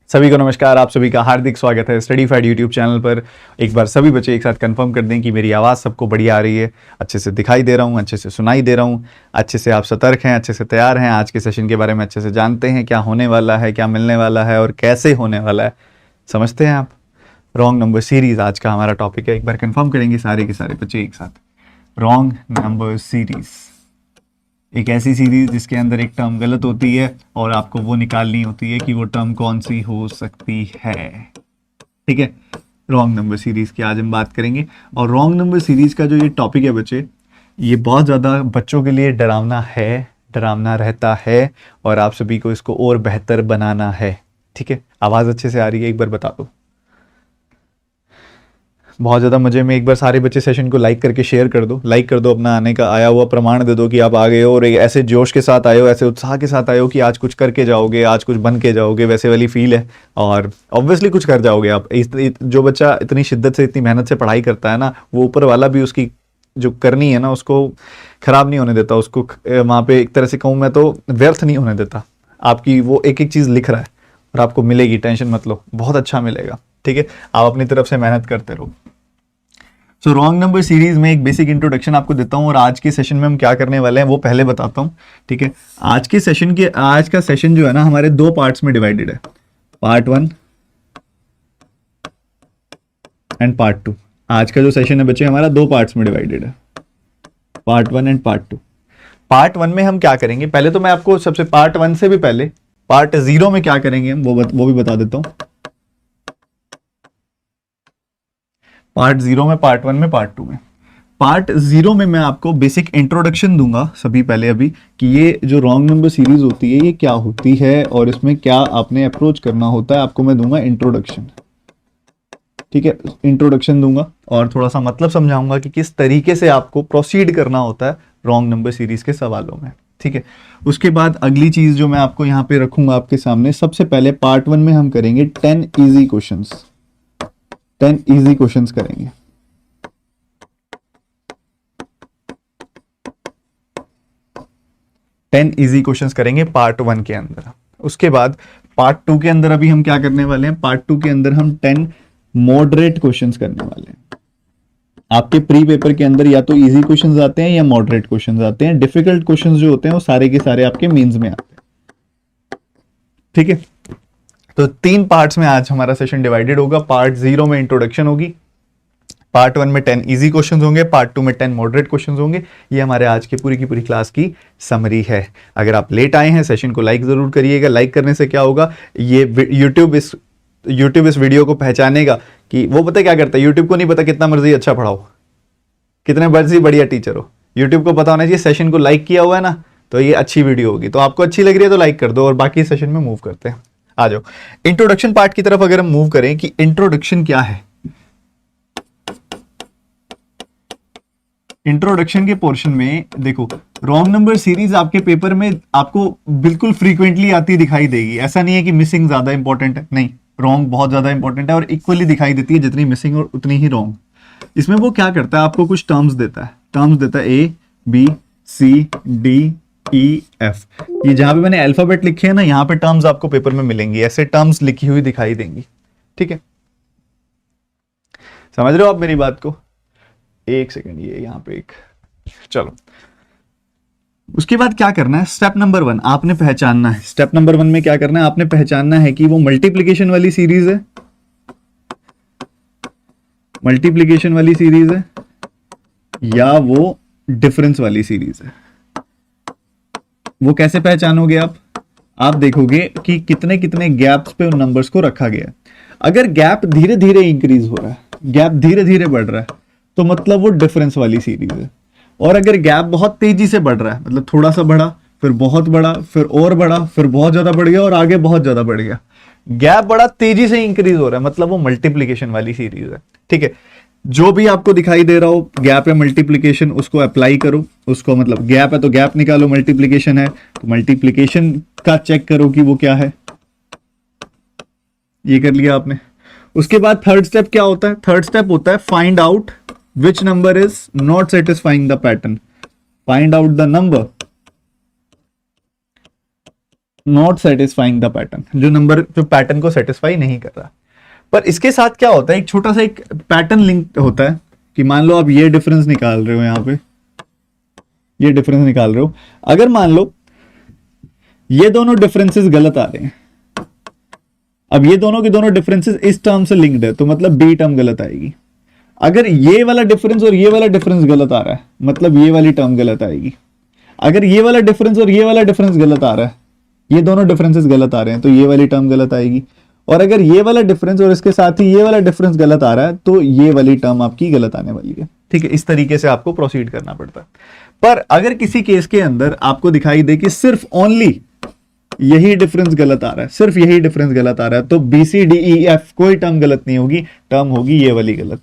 सभी को नमस्कार। आप सभी का हार्दिक स्वागत है स्टडीफाइड यूट्यूब चैनल पर। एक बार सभी बच्चे एक साथ कंफर्म कर दें कि मेरी आवाज़ सबको बढ़िया आ रही है, अच्छे से दिखाई दे रहा हूँ, अच्छे से सुनाई दे रहा हूँ, अच्छे से आप सतर्क हैं, अच्छे से तैयार हैं, आज के सेशन के बारे में अच्छे से जानते हैं, क्या होने वाला है, क्या मिलने वाला है और कैसे होने वाला है, समझते हैं आप। रॉन्ग नंबर सीरीज आज का हमारा टॉपिक है। एक बार कंफर्म करेंगे सारे के सारे बच्चे एक साथ। रॉन्ग नंबर सीरीज एक ऐसी सीरीज जिसके अंदर एक टर्म गलत होती है और आपको वो निकालनी होती है कि वो टर्म कौन सी हो सकती है। ठीक है, रॉन्ग नंबर सीरीज की आज हम बात करेंगे। और रॉन्ग नंबर सीरीज का जो ये टॉपिक है बच्चे, ये बहुत ज़्यादा बच्चों के लिए डरावना है, डरावना रहता है और आप सभी को इसको और बेहतर बनाना है। ठीक है, आवाज़ अच्छे से आ रही है? एक बार बता दो। बहुत ज़्यादा मजे में। एक बार सारे बच्चे सेशन को लाइक करके शेयर कर दो, लाइक कर दो, अपना आने का आया हुआ प्रमाण दे दो कि आप आ गए हो और एक ऐसे जोश के साथ आए हो, ऐसे उत्साह के साथ आए हो कि आज कुछ करके जाओगे, आज कुछ बन के जाओगे, वैसे वाली फील है। और ऑब्वियसली कुछ कर जाओगे आप। जो बच्चा इतनी शिद्दत से, इतनी मेहनत से पढ़ाई करता है ना, वो ऊपर वाला भी उसकी जो करनी है ना उसको ख़राब नहीं होने देता, उसको वहाँ पे एक तरह से कहूँ मैं तो व्यर्थ नहीं होने देता। आपकी वो एक एक चीज़ लिख रहा है और आपको मिलेगी, टेंशन मत लो, बहुत अच्छा मिलेगा। ठीक है, आप अपनी तरफ से मेहनत करते रहो। सो रॉन्ग नंबर सीरीज में एक बेसिक इंट्रोडक्शन आपको देता हूं और आज के सेशन में हम क्या करने वाले हैं वो पहले बताता हूं। ठीक है, आज का सेशन जो है ना हमारे दो पार्ट्स में डिवाइडेड है, पार्ट 1 एंड पार्ट 2। आज का जो सेशन है बच्चे हमारा दो पार्ट्स में डिवाइडेड है, पार्ट 1 एंड पार्ट 2। पार्ट 1 में हम क्या करेंगे, पहले तो मैं आपको सबसे पार्ट 1 से भी पहले पार्ट 0 में क्या करेंगे हम वो भी बता देता हूं। पार्ट 0 में, पार्ट 1 में, पार्ट 2 में। पार्ट 0 में मैं आपको बेसिक इंट्रोडक्शन दूंगा सभी पहले अभी कि ये जो रॉन्ग नंबर सीरीज होती है ये क्या होती है और इसमें क्या आपने अप्रोच करना होता है, आपको मैं दूंगा इंट्रोडक्शन। ठीक है, इंट्रोडक्शन दूंगा और थोड़ा सा मतलब समझाऊंगा कि किस तरीके से आपको प्रोसीड करना होता है रॉन्ग नंबर सीरीज के सवालों में। ठीक है, उसके बाद अगली चीज जो मैं आपको यहाँ पे रखूंगा आपके सामने, सबसे पहले पार्ट 1 में हम करेंगे 10 ईजी क्वेश्चंस। 10 इजी क्वेश्चंस करेंगे। इजी क्वेश्चंस करेंगे पार्ट 1 के अंदर। उसके बाद पार्ट 2 के अंदर अभी हम क्या करने वाले हैं, पार्ट 2 के अंदर हम 10 मॉडरेट क्वेश्चंस करने वाले हैं। आपके प्री पेपर के अंदर या तो इजी क्वेश्चंस आते हैं या मॉडरेट क्वेश्चंस आते हैं। डिफिकल्ट क्वेश्चंस जो होते हैं वो सारे के सारे आपके मेंस में आते हैं। ठीक है, तो 3 पार्ट्स में आज हमारा सेशन डिवाइडेड होगा। पार्ट 0 में इंट्रोडक्शन होगी, पार्ट 1 में 10 इजी क्वेश्चंस होंगे, पार्ट 2 में 10 मॉडरेट क्वेश्चंस होंगे। ये हमारे आज की पूरी क्लास की समरी है। अगर आप लेट आए हैं, सेशन को लाइक जरूर करिएगा। लाइक करने से क्या होगा, ये यूट्यूब इस वीडियो को पहचानेगा कि वो पता क्या करता है, यूट्यूब को नहीं पता कितना मर्जी अच्छा पढ़ाओ, कितने मर्जी बढ़िया टीचर हो, यूट्यूब को पता होना चाहिए सेशन को लाइक किया हुआ है ना तो ये अच्छी वीडियो होगी। तो आपको अच्छी लग रही है तो लाइक कर दो और बाकी सेशन में मूव करते हैं। आ जाओ इंट्रोडक्शन पार्ट की तरफ। अगर हम मूव करें कि इंट्रोडक्शन क्या है, इंट्रोडक्शन के पोर्शन में देखो, रॉन्ग नंबर सीरीज आपके पेपर में आपको बिल्कुल फ्रीक्वेंटली आती दिखाई देगी। ऐसा नहीं है कि मिसिंग ज्यादा इंपॉर्टेंट है, नहीं, रॉन्ग बहुत ज्यादा इंपॉर्टेंट है और इक्वली दिखाई देती है, जितनी मिसिंग और उतनी ही रॉन्ग। इसमें वो क्या करता है, आपको कुछ टर्म्स देता है, A B C D E F. ये जहां पे मैंने अल्फाबेट लिखे हैं ना, यहाँ पे टर्म्स आपको पेपर में मिलेंगी, ऐसे टर्म्स लिखी हुई दिखाई देंगी। ठीक है, समझ रहे हो आप मेरी बात को? एक सेकंड, ये यहाँ पे एक, चलो उसके बाद क्या करना है, स्टेप नंबर 1 आपने पहचानना है। स्टेप नंबर 1 में क्या करना है, आपने पहचानना है कि वो मल्टीप्लिकेशन वाली सीरीज है, मल्टीप्लिकेशन वाली सीरीज है या वो डिफरेंस वाली सीरीज है। वो कैसे पहचानोगे आप देखोगे कि कितने कितने गैप्स पे उन नंबर्स को रखा गया है। अगर गैप धीरे धीरे इंक्रीज हो रहा है, गैप धीरे धीरे बढ़ रहा है, तो मतलब वो डिफरेंस वाली सीरीज है। और अगर गैप बहुत तेजी से बढ़ रहा है, मतलब थोड़ा सा बढ़ा, फिर बहुत बड़ा, फिर और बड़ा, फिर बहुत ज्यादा बढ़ गया और आगे बहुत ज्यादा बढ़ गया, गैप बड़ा तेजी से इंक्रीज हो रहा है, मतलब वो मल्टीप्लिकेशन वाली सीरीज है। ठीक है, जो भी आपको दिखाई दे रहा हो गैप या मल्टीप्लिकेशन, उसको अप्लाई करो। उसको मतलब गैप है तो गैप निकालो, मल्टीप्लिकेशन है तो मल्टीप्लिकेशन का चेक करो कि वो क्या है। ये कर लिया आपने। उसके बाद थर्ड स्टेप क्या होता है, थर्ड स्टेप होता है find out which number is not satisfying the pattern, find out the number not satisfying the pattern, जो नंबर जो पैटर्न को सेटिस्फाई नहीं कर रहा। पर इसके साथ क्या होता है, एक छोटा सा एक पैटर्न लिंक होता है कि मान लो आप ये डिफरेंस निकाल रहे हो, यहां पे ये डिफरेंस निकाल रहे हो, अगर मान लो ये दोनों डिफरेंसेस गलत आ रहे हैं, अब ये दोनों के दोनों डिफरेंसेस इस टर्म से लिंक्ड है, तो मतलब बी टर्म गलत आएगी। अगर ये वाला डिफरेंस और ये वाला डिफरेंस गलत आ रहा है, मतलब ये वाली टर्म गलत आएगी। अगर ये वाला डिफरेंस और ये वाला डिफरेंस गलत आ रहा है, ये दोनों डिफरेंसेस गलत आ रहे हैं, तो ये वाली टर्म गलत आएगी। और अगर ये वाला डिफरेंस और इसके साथ ही ये वाला डिफरेंस गलत आ रहा है, तो ये वाली टर्म आपकी गलत आने वाली है। ठीक है, इस तरीके से आपको प्रोसीड करना पड़ता है। पर अगर किसी केस के अंदर आपको दिखाई दे कि सिर्फ ओनली यही डिफरेंस गलत आ रहा है, सिर्फ यही डिफरेंस गलत आ रहा है, तो B C D E F कोई टर्म गलत नहीं होगी, टर्म होगी ये वाली गलत।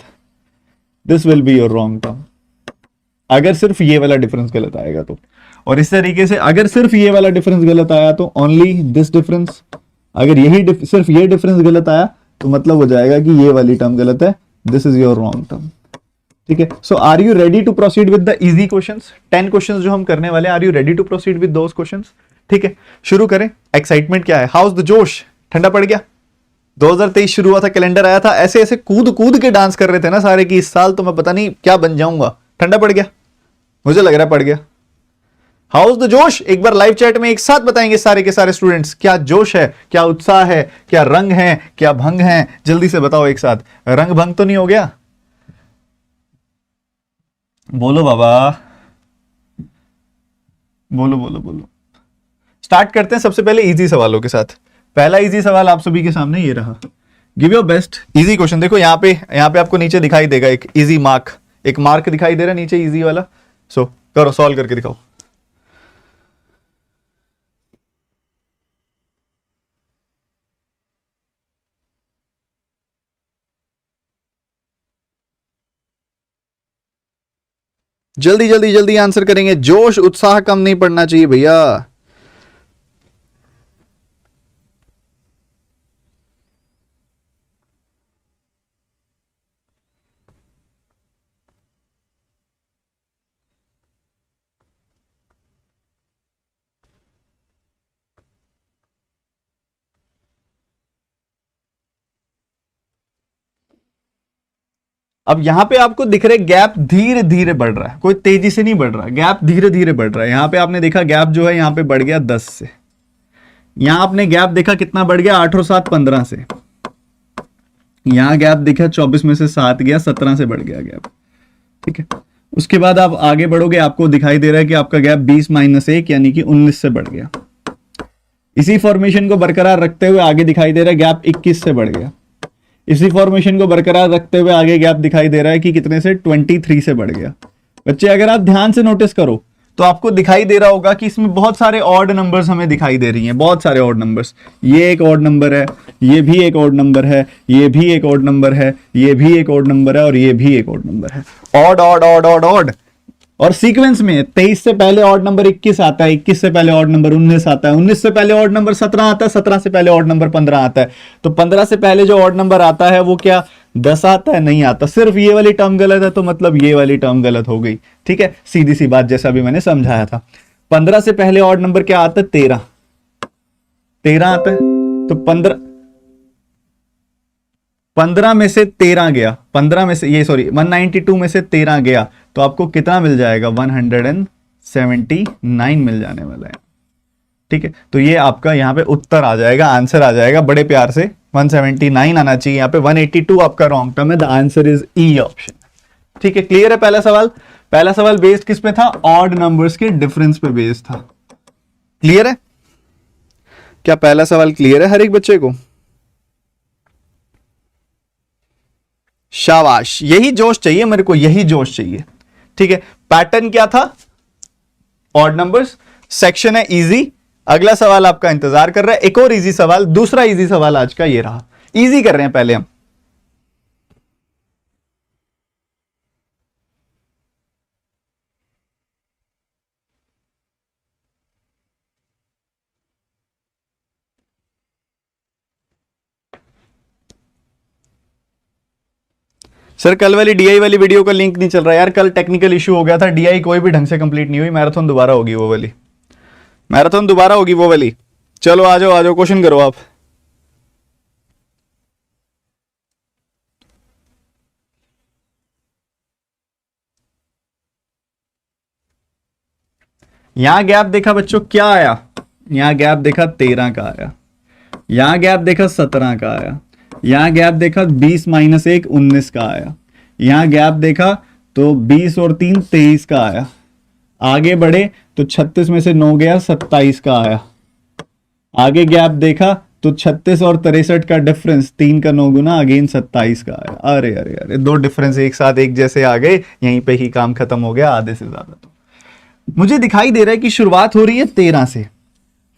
This will be your wrong term, अगर सिर्फ ये वाला डिफरेंस गलत आएगा तो। और इस तरीके से अगर सिर्फ ये वाला डिफरेंस गलत आया तो ओनली दिस डिफरेंस, अगर यही सिर्फ ये डिफरेंस गलत आया तो मतलब हो जाएगा कि ये वाली टर्म गलत है, this is your wrong term. ठीक है, so are you ready to proceed with the easy questions? 10 questions जो हम करने वाले हैं, are you ready to proceed with those questions? ठीक है, शुरू करें। एक्साइटमेंट क्या है, हाउस द जोश? ठंडा पड़ गया? 2023 शुरू हुआ था, कैलेंडर आया था, ऐसे ऐसे कूद कूद के डांस कर रहे थे ना सारे कि इस साल तो मैं पता नहीं क्या बन जाऊंगा। ठंडा पड़ गया? मुझे लग रहा है पड़ गया। हाउस द जोश? एक बार लाइव चैट में एक साथ बताएंगे सारे के सारे स्टूडेंट्स, क्या जोश है, क्या उत्साह है, क्या रंग है, क्या भंग है? जल्दी से बताओ एक साथ। रंग भंग तो नहीं हो गया? बोलो बाबा, बोलो बोलो बोलो। स्टार्ट करते हैं सबसे पहले इजी सवालों के साथ। पहला इजी सवाल आप सभी के सामने ये रहा। Give your best. Easy question देखो, यहाँ पे आपको नीचे दिखाई देगा एक इजी मार्क, एक मार्क दिखाई दे रहा है नीचे इजी वाला। सो करो, सॉल्व करके दिखाओ। जल्दी जल्दी जल्दी आंसर करेंगे, जोश उत्साह कम नहीं पड़ना चाहिए भैया। अब यहां पे आपको दिख रहे गैप धीरे धीरे बढ़ रहा है, कोई तेजी से नहीं बढ़ रहा, गैप धीरे धीरे बढ़ रहा है। यहां पे आपने देखा गैप जो है यहां पे बढ़ गया 10 से, यहां आपने गैप देखा कितना बढ़ गया, 8 और 7 15 से। यहां गैप देखा 24 में से 7 गया, 17 से बढ़ गया गैप। ठीक है, उसके बाद आप आगे बढ़ोगे, आपको दिखाई दे रहा है कि आपका गैप 20 - 1 यानी कि 19 से बढ़ गया। इसी फॉर्मेशन को बरकरार रखते हुए आगे दिखाई दे रहा है गैप 21 से बढ़ गया। इसी फॉर्मेशन को बरकरार रखते हुए आगे गैप दिखाई दे रहा है कि कितने से, 23 से बढ़ गया। बच्चे अगर आप ध्यान से नोटिस करो तो आपको दिखाई दे रहा होगा कि इसमें बहुत सारे ऑड नंबर्स हमें दिखाई दे रही हैं, बहुत सारे ऑड नंबर्स। ये एक ऑड नंबर है, ये भी एक ऑड नंबर है, ये भी एक ऑड नंबर है, ये भी एक ऑड नंबर है, और ये भी एक ऑड नंबर है। Odd odd odd odd odd. और सीक्वेंस में 23 से पहले ऑड नंबर 21 आता है, 21 से पहले ऑड नंबर 19 आता है, 19 से पहले ऑड नंबर 17 आता है, 17 से पहले ऑड नंबर 15 आता है। तो 15 से पहले जो ऑड नंबर आता है वो क्या 10 आता है? नहीं आता। सिर्फ ये वाली टर्म गलत है, तो मतलब ये वाली टर्म गलत हो गई। ठीक है, सीधी सी बात, जैसा भी मैंने समझाया था। 15 से पहले ऑड नंबर क्या आता है? 13 आता है। तो 15 में से 13 गया, 15 में से ये सॉरी 192 में से 13 गया, तो आपको कितना मिल जाएगा? 179 मिल जाने वाला है। ठीक है, तो ये आपका यहां पे उत्तर आ जाएगा, आंसर आ जाएगा बड़े प्यार से 179 आना चाहिए। यहां पे 182 आपका रॉन्ग टर्म है, the answer is E option. ठीक है, क्लियर है? पहला सवाल, पहला सवाल बेस्ड किस पे था? ऑड नंबर्स के डिफरेंस पे बेस्ड था। क्लियर है? क्या पहला सवाल क्लियर है हर एक बच्चे को? शाबाश, यही जोश चाहिए मेरे को, यही जोश चाहिए। ठीक है, पैटर्न क्या था? Odd numbers. सेक्शन है इजी। अगला सवाल आपका इंतजार कर रहा है, एक और इजी सवाल, दूसरा इजी सवाल आज का ये रहा। इजी कर रहे हैं पहले हम। सर कल वाली डीआई वाली वीडियो का लिंक नहीं चल रहा यार, कल टेक्निकल इशू हो गया था, डीआई कोई भी ढंग से कंप्लीट नहीं हुई, मैराथन दोबारा होगी वो वाली, मैराथन दोबारा होगी वो वाली। चलो आ जाओ क्वेश्चन करो आप। यहां गैप देखा बच्चों क्या आया, यहां गैप देखा 13 का आया, यहां गैप देखा 17 का आया, यहां गैप देखा 20 माइनस 1 19 का आया, यहां गैप देखा तो 20 और 3 23 का आया, आगे बढ़े तो 36 में से 9 गया 27 का आया, आगे गैप देखा तो 36 और 63 का डिफरेंस 3 का 9 गुना अगेन 27 का आया। अरे अरे अरे, दो डिफरेंस एक साथ एक जैसे आ गए, यहीं पे ही काम खत्म हो गया आधे से ज्यादा। तो मुझे दिखाई दे रहा है कि शुरुआत हो रही है 13 से,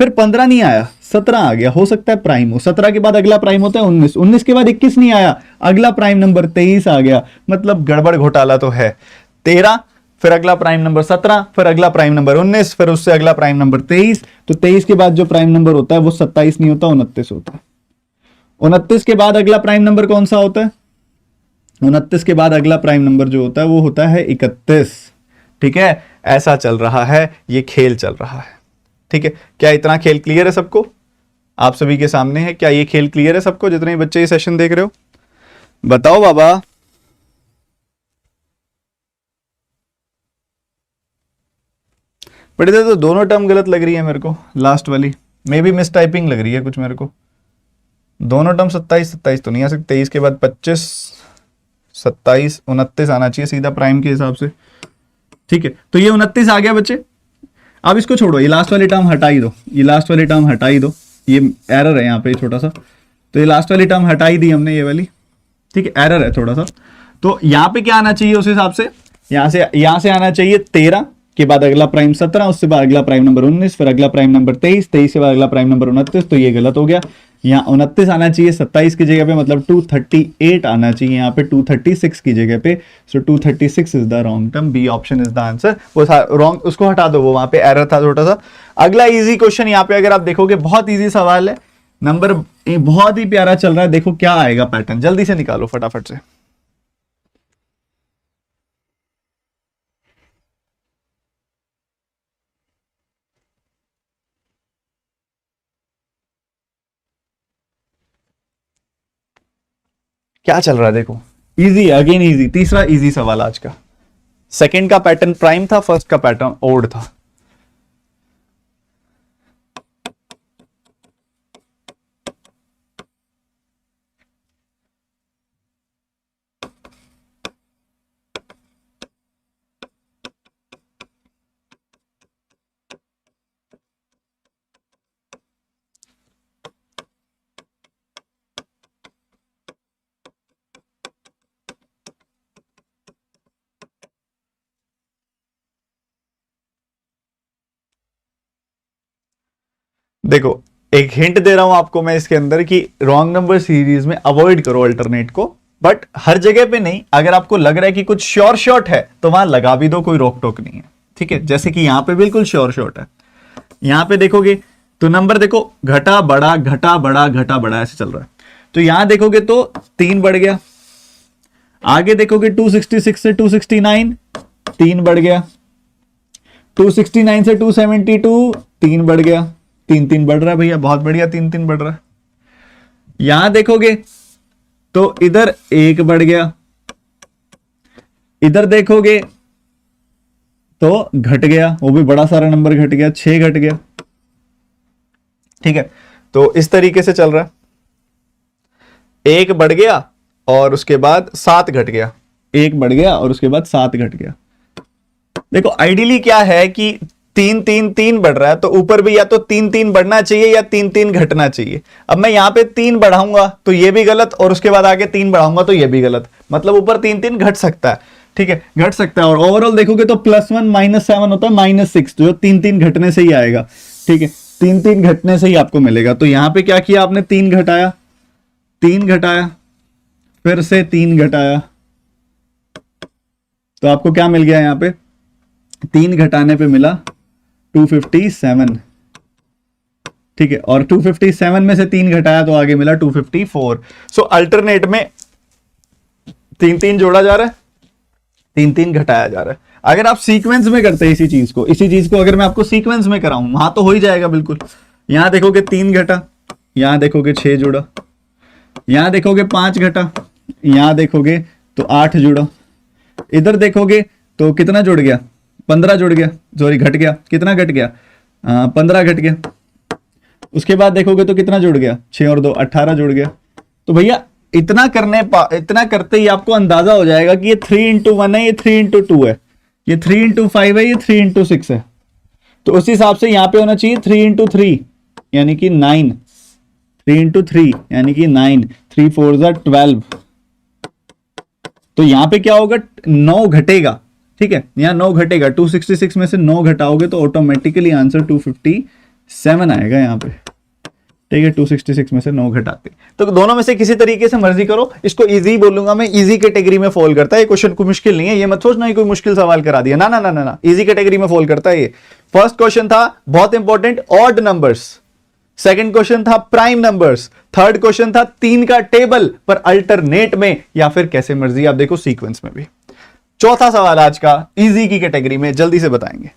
फिर 15 नहीं आया 17 आ गया, हो सकता है प्राइम हो, 17 के बाद अगला प्राइम होता है 19, 19 के बाद 21 नहीं आया, अगला प्राइम नंबर 23 आ गया, मतलब गड़बड़ घोटाला तो है। 13 फिर अगला प्राइम नंबर 17, फिर अगला प्राइम नंबर 19, फिर उससे अगला प्राइम नंबर 23, तो 23 के बाद जो प्राइम नंबर होता है वो 27 नहीं होता 29 होता है। 29 के बाद अगला प्राइम नंबर कौन सा होता है, 29 के बाद अगला प्राइम नंबर जो होता है वो होता है 31। ठीक है, ऐसा चल रहा है, ये खेल चल रहा है। ठीक है, क्या इतना खेल क्लियर है सबको, आप सभी के सामने है, क्या ये खेल क्लियर है सबको, जितने बच्चे ये सेशन देख रहे हो बताओ बाबा। बड़े तो दोनों टर्म गलत लग रही है मेरे को, लास्ट वाली मे भी मिस टाइपिंग लग रही है कुछ मेरे को, दोनों टर्म 27 तो नहीं आ सकते, 23 के बाद 25 27 29 आना चाहिए सीधा प्राइम के हिसाब से। ठीक है, तो ये 29 आ गया बच्चे। अब इसको छोड़ो, ये लास्ट वाली टर्म हटा ही दो, ये लास्ट वाली टर्म हटा ही दो, ये एरर है यहाँ पे छोटा सा, तो ये लास्ट वाली टर्म हटा ही दी हमने ये वाली। ठीक है, एरर है थोड़ा सा, तो यहाँ पे क्या आना चाहिए उस हिसाब से, यहाँ से आना चाहिए 13 के बाद अगला प्राइम 17, उससे बाद अगला प्राइम नंबर 19, फिर अगला प्राइम नंबर 23, 23 के बाद अगला प्राइम नंबर 29, तो ये गलत हो गया। यहाँ 29 आना चाहिए 27 की जगह पे, मतलब 238 आना चाहिए यहाँ पे 236 की जगह पे, so 236 is the wrong term, B option is the answer. वो रॉन्ग, उसको हटा दो, वो वहां पे एरर था छोटा सा। अगला इजी क्वेश्चन यहाँ पे अगर आप देखोगे बहुत इजी सवाल है, नंबर बहुत ही प्यारा चल रहा है, देखो क्या आएगा पैटर्न, जल्दी से निकालो फटाफट से। क्या चल रहा है देखो, इजी अगेन इजी, तीसरा इजी सवाल आज का। सेकंड का पैटर्न प्राइम था, फर्स्ट का पैटर्न ओड था। देखो एक हिंट दे रहा हूं आपको मैं इसके अंदर कि रॉन्ग नंबर सीरीज में अवॉइड करो अल्टरनेट को, बट हर जगह पे नहीं, अगर आपको लग रहा है कि कुछ श्योर शॉट है तो वहां लगा भी दो, कोई रोक टोक नहीं है। ठीक है, जैसे कि यहां पे बिल्कुल श्योर शॉट है, यहां पे देखोगे तो नंबर देखो घटा बड़ा घटा बड़ा घटा बड़ा ऐसे चल रहा है, तो यहां देखोगे तो 3 बढ़ गया, आगे देखोगे 266 से 269 3 बढ़ गया, 269 से 272 3 बढ़ गया, 3 बढ़ रहा है भैया, बहुत बढ़िया, 3 बढ़ रहा है। यहां देखोगे तो इधर 1 बढ़ गया, इधर देखोगे तो घट गया, वो भी बड़ा सारा नंबर घट गया, 6 घट गया। ठीक है, तो इस तरीके से चल रहा है, 1 बढ़ गया और उसके बाद 7 घट गया, 1 बढ़ गया और उसके बाद 7 घट गया। देखो आइडियली क्या है कि 3 बढ़ रहा है, तो ऊपर भी या तो 3 बढ़ना चाहिए या 3 घटना चाहिए। अब मैं यहां पे 3 बढ़ाऊंगा तो ये भी गलत, और उसके बाद आगे 3 बढ़ाऊंगा तो ये भी गलत, मतलब ऊपर 3 घट सकता है। ठीक है, घट सकता है, और ओवरऑल देखोगे तो +1 -7 होता है -6, तो 3 घटने से ही आएगा। ठीक है, 3 घटने से ही आपको मिलेगा। तो यहां पे क्या किया आपने, 3 घटाया, 3 घटाया, फिर से 3 घटाया, तो आपको क्या मिल गया, यहां पे 3 घटाने पे मिला 257। ठीक है, और 257 में से 3 घटाया तो आगे मिला 254। सो अल्टरनेट में तीन तीन जोड़ा जा रहा है, तीन तीन घटाया जा रहा है। अगर आप सीक्वेंस में करते हैं इसी चीज को अगर मैं आपको सीक्वेंस में कराऊं, वहां तो हो ही जाएगा बिल्कुल। यहां देखोगे 3 घटा, यहां देखोगे 6 जुड़ा, यहां देखोगे 5 घटा, यहां देखोगे तो 8 जुड़ा, इधर देखोगे तो कितना जुड़ गया, 15 जुड़ गया, सॉरी घट गया, कितना घट गया, 15 घट गया। उसके बाद देखोगे तो कितना जुड़ गया, 6 और 2 18 जुड़ गया। तो भैया इतना करते ही आपको अंदाजा हो जाएगा कि ये 3x1 है, ये 3x2 है, ये 3x5 है, ये 3x6 है। तो उस हिसाब से यहां पे होना चाहिए 3x3 यानी कि 9, 3x3 यानी कि 9, 3 4 12। तो यहां पे क्या होगा, 9 घटेगा, ठीक है, यहां 9 घटेगा, 266 में से 9 घटाओगे तो ऑटोमेटिकली आंसर 257 आएगा यहां पे, ठीक है। 266 में से 9 घटाते, तो दोनों में से किसी तरीके से मर्जी करो। इसको इजी बोलूंगा मैं, इजी कैटेगरी में फॉल करता है ये क्वेश्चन, कोई मुश्किल नहीं है, ये मत सोचना कोई मुश्किल सवाल करा दिया, ना ना ना ना, इजी कैटेगरी में फॉल करता है ये। फर्स्ट क्वेश्चन था बहुत important odd numbers, second question था प्राइम नंबर्स, थर्ड क्वेश्चन था 3 का टेबल पर अल्टरनेट में या फिर कैसे मर्जी आप देखो सीक्वेंस में भी। चौथा सवाल आज का इजी की कैटेगरी में, जल्दी से बताएंगे।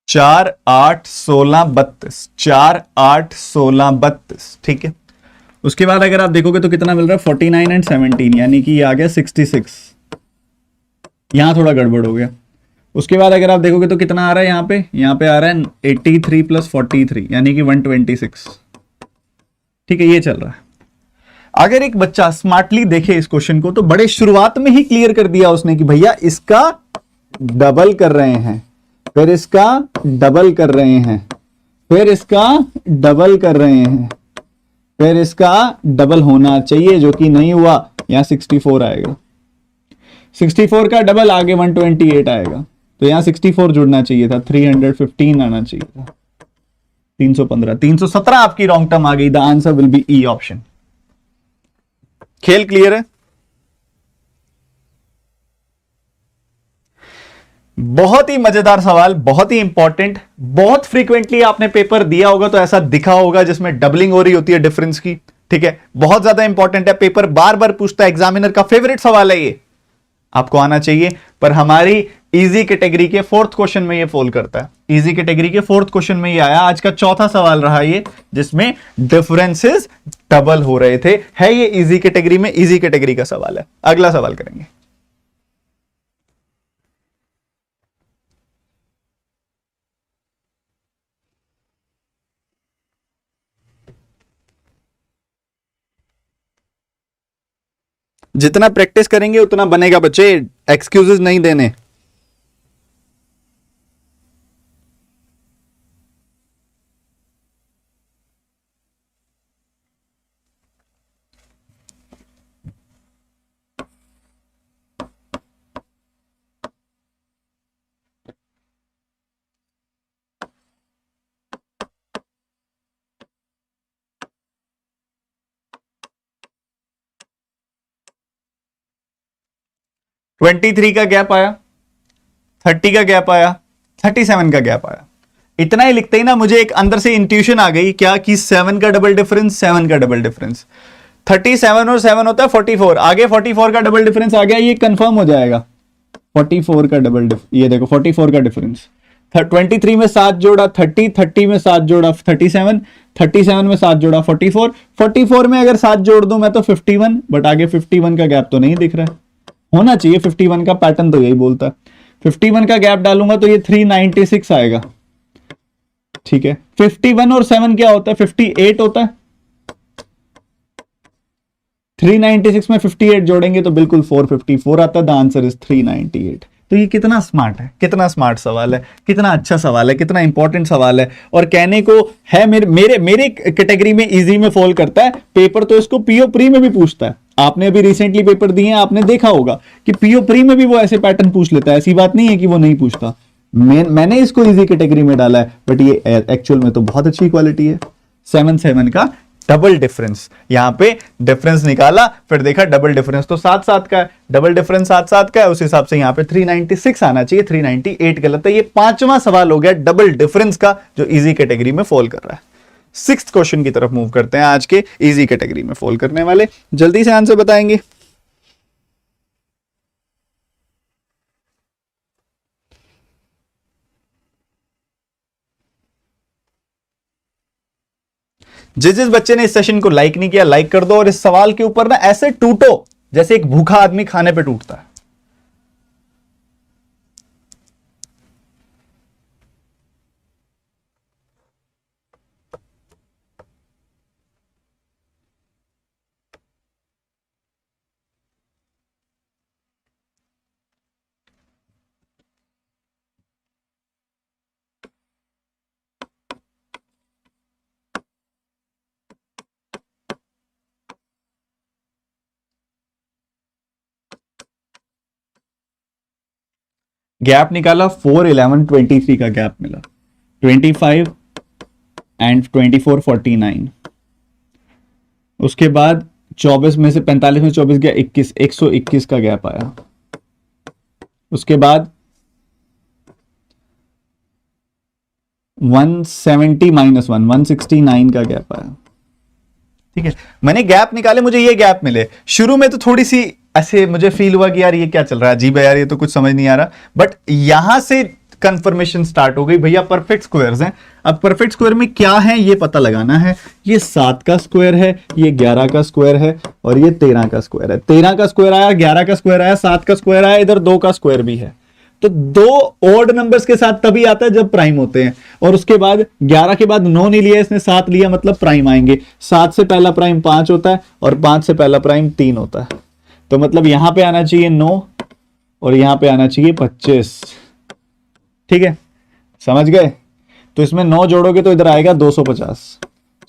चार 8 16 32, 4 8 16 32, ठीक है। उसके बाद अगर आप देखोगे तो कितना मिल रहा है, 49 एंड 17 यानी कि ये आ गया 66, यहां थोड़ा गड़बड़ हो गया। उसके बाद अगर आप देखोगे तो कितना आ रहा है यहाँ पे आ रहा है 83 प्लस 43 यानी कि 126, ठीक है, ये चल रहा है। अगर एक बच्चा स्मार्टली देखे इस क्वेश्चन को तो बड़े शुरुआत में ही क्लियर कर दिया उसने कि भैया इसका डबल कर रहे हैं, फिर इसका डबल कर रहे हैं, फिर इसका डबल कर रहे हैं, फिर इसका डबल होना चाहिए जो कि नहीं हुआ, यहां 64 आएगा, 64 का डबल आगे 128 आएगा, तो यहां 64 जुड़ना चाहिए था, 315 आना चाहिए था, 315 317 आपकी रॉन्ग टर्म आ गई। The answer will be E option. खेल क्लियर है? बहुत ही मजेदार सवाल, बहुत ही इंपॉर्टेंट, बहुत फ्रीक्वेंटली आपने पेपर दिया होगा तो ऐसा दिखा होगा जिसमें डबलिंग हो रही होती है डिफरेंस की, ठीक है। बहुत ज्यादा इंपॉर्टेंट है, पेपर बार बार पूछता है, एग्जामिनर का फेवरेट सवाल है ये, आपको आना चाहिए। पर हमारी इजी कैटेगरी के 4th क्वेश्चन में ये फॉल करता है, इजी कैटेगरी के 4th क्वेश्चन में ये आया। आज का चौथा सवाल रहा ये जिसमें डिफरेंसेस डबल हो रहे थे, है ये इजी कैटेगरी में, इजी कैटेगरी का सवाल है। अगला सवाल करेंगे। जितना प्रैक्टिस करेंगे उतना बनेगा बच्चे, एक्सक्यूजेस नहीं देने। ट्वेंटी 23 का गैप आया, 30 का गैप आया, 37 का गैप आया। इतना ही लिखते ही ना मुझे एक अंदर से इंट्यूशन आ गई क्या कि 7 का डबल डिफरेंस, 7 का डबल डिफरेंस, 37 और 7 होता है 44, आगे 44 का डबल डिफरेंस आ गया, ये कंफर्म हो जाएगा। 44 का डबल ये देखो 44 का डिफरेंस, 23 में 7 जोड़ा 30, 30 में 7 जोड़ा 37, 37 में 7 जोड़ा 44, 44 में अगर 7 जोड़ दूं मैं तो 51, बट आगे 51 का गैप तो नहीं दिख रहा है, होना चाहिए 51 का, पैटर्न तो यही बोलता है। 51 का गैप डालूंगा तो ये 396 आएगा, ठीक है। 51 और 7 क्या होता है, 58 होता है, 396 में 58 जोड़ेंगे तो बिल्कुल 454 आता है। The answer is 398। तो ये कितना स्मार्ट है, कितना स्मार्ट सवाल है, कितना अच्छा सवाल है, कितना इंपॉर्टेंट सवाल है। और कहने को है मेरे मेरे मेरे कैटेगरी में इजी में फॉल करता है। पेपर तो इसको पीओ प्री में भी पूछता है। आपने अभी रिसेंटली पेपर दिए हैं, आपने देखा होगा कि पीओ प्री में भी वो ऐसे पैटर्न पूछ लेता है। ऐसी बात नहीं है कि वो नहीं पूछता। मैंने इसको इजी कैटेगरी में डाला है, बट ये एक्चुअल में तो बहुत अच्छी क्वालिटी है। 7 का डबल डिफरेंस, यहां पे डिफरेंस निकाला, फिर देखा डबल डिफरेंस तो 7 का है, डबल डिफरेंस 7 का है, उस हिसाब से यहां पे 396 आना चाहिए, 398 गलत है। ये 5वां सवाल हो गया डबल डिफरेंस का जो इजी कैटेगरी में फॉल कर रहा है। 6th क्वेश्चन की तरफ मूव करते हैं, आज के इजी कैटेगरी में फॉल करने वाले। जल्दी से आंसर बताएंगे। जिस बच्चे ने इस सेशन को लाइक नहीं किया, लाइक कर दो और इस सवाल के ऊपर ना ऐसे टूटो जैसे एक भूखा आदमी खाने पे टूटता है। गैप निकाला 4, 11, 23 का गैप मिला, 25 एंड 24, 49। उसके बाद 24 में से 45 में 24 गया 21, 121 का गैप आया। उसके बाद 170 -1, 169 का गैप आया। ठीक है, मैंने गैप निकाले, मुझे ये गैप मिले। शुरू में तो थोड़ी सी ऐसे मुझे फील हुआ कि यार ये क्या चल रहा है, अजीब है यार, ये तो कुछ समझ नहीं आ रहा। बट यहां से कंफर्मेशन स्टार्ट हो गई, भैया परफेक्ट स्क्वायर्स हैं। अब परफेक्ट स्क्वायर में क्या है ये पता लगाना है। ये 7 का स्क्वायर है, ये 11 का स्क्वायर है और ये 13 का स्क्वायर है। 13 का स्क्वायर आया, 11 का स्क्वायर आया, 7 का स्क्वायर आया, इधर 2 का स्क्वायर भी है। तो 2 ऑड नंबर्स के साथ तभी आता है जब प्राइम होते हैं। और उसके बाद 11 के बाद 9 नहीं लिया इसने, 7 लिया, मतलब प्राइम आएंगे। 7 से पहला प्राइम 5 होता है और 5 से पहला प्राइम 3 होता है। तो मतलब यहां पे आना चाहिए 9 और यहां पे आना चाहिए 25। ठीक है, समझ गए? तो इसमें 9 जोड़ोगे तो इधर आएगा 250।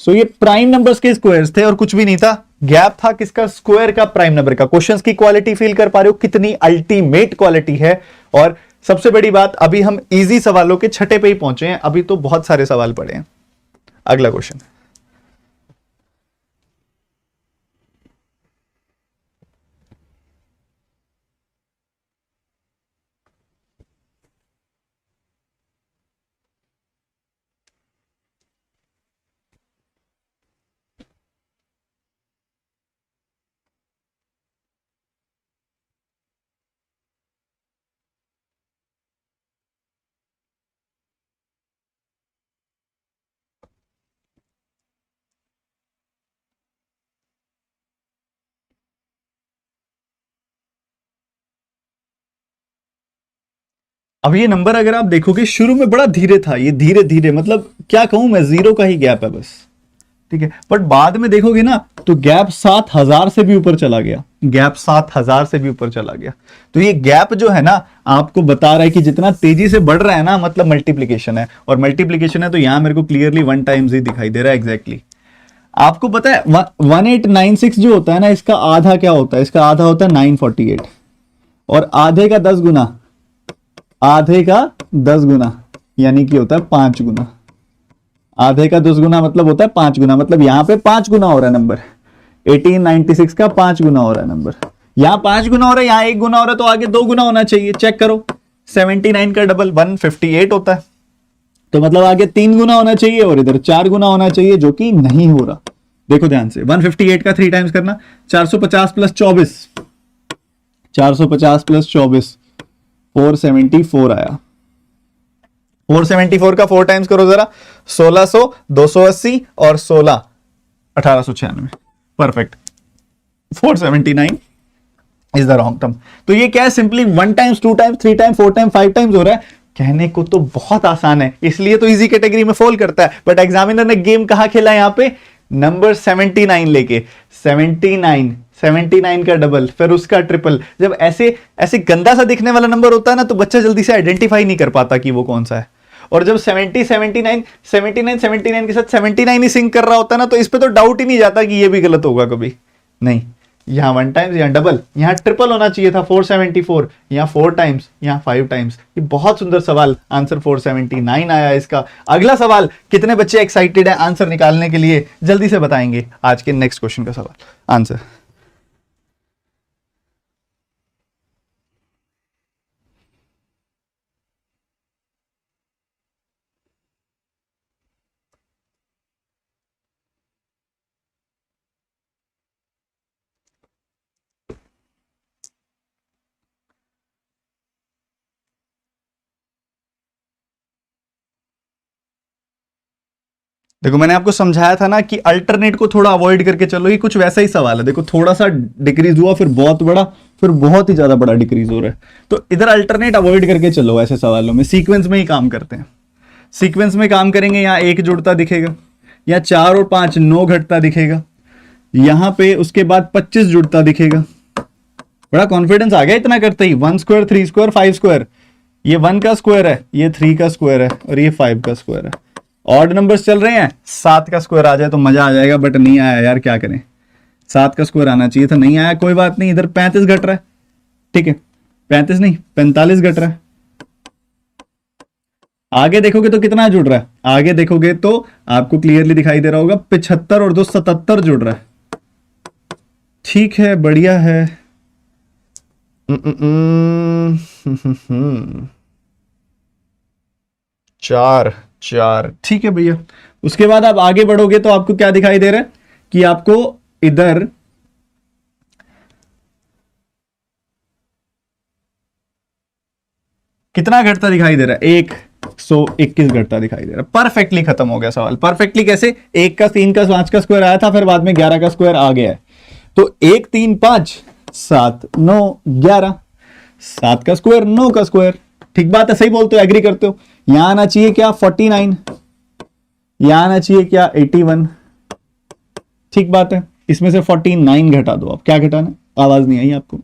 सो ये प्राइम नंबर्स के स्क्वायर्स थे और कुछ भी नहीं था। गैप था किसका? स्क्वायर का, प्राइम नंबर का। क्वेश्चंस की क्वालिटी फील कर पा रहे हो कितनी अल्टीमेट क्वालिटी है। और सबसे बड़ी बात, अभी हम इजी सवालों के छठे पे ही पहुंचे हैं, अभी तो बहुत सारे सवाल पड़े हैं। अगला क्वेश्चन, अब ये नंबर अगर आप देखोगे शुरू में बड़ा धीरे था, ये धीरे धीरे, मतलब क्या कहूं मैं, 0 का ही गैप है बस। ठीक है, बट बाद में देखोगे ना तो गैप 7000 से भी ऊपर चला गया, गैप 7000 से भी ऊपर चला गया। तो ये गैप जो है ना आपको बता रहा है कि जितना तेजी से बढ़ रहा है ना, मतलब मल्टीप्लीकेशन है। और मल्टीप्लीकेशन है तो यहां मेरे को क्लियरली 1 टाइम्स ही दिखाई दे रहा है एग्जैक्टली। आपको पता है 1896 जो होता है ना, इसका आधा क्या होता है? इसका आधा होता है 948 और आधे का 10 गुना, आधे का 10 गुना यानी कि होता है 5 गुना। आधे का 10 गुना मतलब होता है 5 गुना, मतलब यहां पे 5 गुना हो रहा है नंबर। 1896 का 5 गुना हो रहा है नंबर। यहां 5 गुना हो रहा है, यहां 1 गुना हो रहा है, तो आगे 2 गुना होना चाहिए। चेक करो, 79 का डबल 158 होता है, तो मतलब आगे 3 गुना होना चाहिए और इधर 4 गुना होना चाहिए, जो कि नहीं हो रहा। देखो ध्यान से, 158 का 3 टाइम्स करना, 450 प्लस 24, 450 प्लस 24 474 आया। 474 का 4 टाइम्स करो जरा, 1600, 280 और 16 1896। Perfect, 479 is the wrong term. तो ये क्या है? Simply 1 times, 2 times, 3 times, 4 times, 5 times हो रहा है। कहने को तो बहुत आसान है, इसलिए तो इजी कैटेगरी में फॉल करता है। बट एग्जामिनर ने गेम कहां खेला? यहां पे नंबर 79 लेके, 79 79 का डबल, फिर उसका ट्रिपल। जब ऐसे ऐसे गंदा सा दिखने वाला नंबर होता है ना, तो बच्चा जल्दी से आइडेंटिफाई नहीं कर पाता कि वो कौन सा है। और जब 70 79 79 79 के साथ 79 ही सिंक कर रहा होता है ना, तो इस पे तो डाउट ही नहीं जाता कि ये भी गलत होगा कभी नहीं। यहाँ 1 टाइम्स, यहाँ डबल, यहाँ ट्रिपल होना चाहिए था 474, यहाँ 4 टाइम्स, यहाँ 5 टाइम्स। ये बहुत सुंदर सवाल, आंसर 479 आया इसका। अगला सवाल, कितने बच्चे एक्साइटेड है आंसर निकालने के लिए, जल्दी से बताएंगे आज के नेक्स्ट क्वेश्चन का सवाल आंसर। देखो मैंने आपको समझाया था ना कि अल्टरनेट को थोड़ा अवॉइड करके चलो, ये कुछ वैसा ही सवाल है। देखो थोड़ा सा डिक्रीज हुआ, फिर बहुत बड़ा, फिर बहुत ही ज्यादा बड़ा डिक्रीज हो रहा है, तो इधर अल्टरनेट अवॉइड करके चलो। ऐसे सवालों में सीक्वेंस में ही काम करते हैं, सीक्वेंस में काम करेंगे। यहाँ 1 जुड़ता दिखेगा, यहाँ 4 और 5 9 घटता दिखेगा, यहाँ पे उसके बाद 25 जुड़ता दिखेगा। बड़ा कॉन्फिडेंस आ गया इतना करते ही। 1 स्क्वायर 3 स्क्वायर 5 स्क्वायर, ये 1 का स्क्वायर है, ये 3 का स्क्वायर है, और ये 5 का स्क्वायर है। ऑड नंबर्स चल रहे हैं, 7 का स्क्वायर आ जाए तो मजा आ जाएगा, बट नहीं आया यार, क्या करें। 7 का स्क्वायर आना चाहिए था, नहीं आया, कोई बात नहीं। इधर 35 घट रहा है, ठीक है, 35 नहीं 45 घट रहा है। आगे देखोगे तो कितना जुड़ रहा है, आगे देखोगे तो आपको क्लियरली दिखाई दे रहा होगा 75 और 2 77 जुड़ रहा है। ठीक है, बढ़िया है। 4 ठीक है भैया। उसके बाद आप आगे बढ़ोगे तो आपको क्या दिखाई दे रहा है कि आपको इधर कितना घटता दिखाई दे रहा है, 121 घटता दिखाई दे रहा है। परफेक्टली खत्म हो गया सवाल। परफेक्टली कैसे, 1 का 3 का 5 का स्क्वायर आया था, फिर बाद में 11 का स्क्वायर आ गया है, तो 1 3 5 7 9 11, 7 का स्क्वायर 9 का स्क्वायर। ठीक बात है, सही बोलते हो, एग्री करते हो। यहां आना चाहिए क्या 49, यहां आना चाहिए क्या 81। ठीक बात है, इसमें से 49 घटा दो। अब क्या घटाना, आवाज नहीं आई आपको,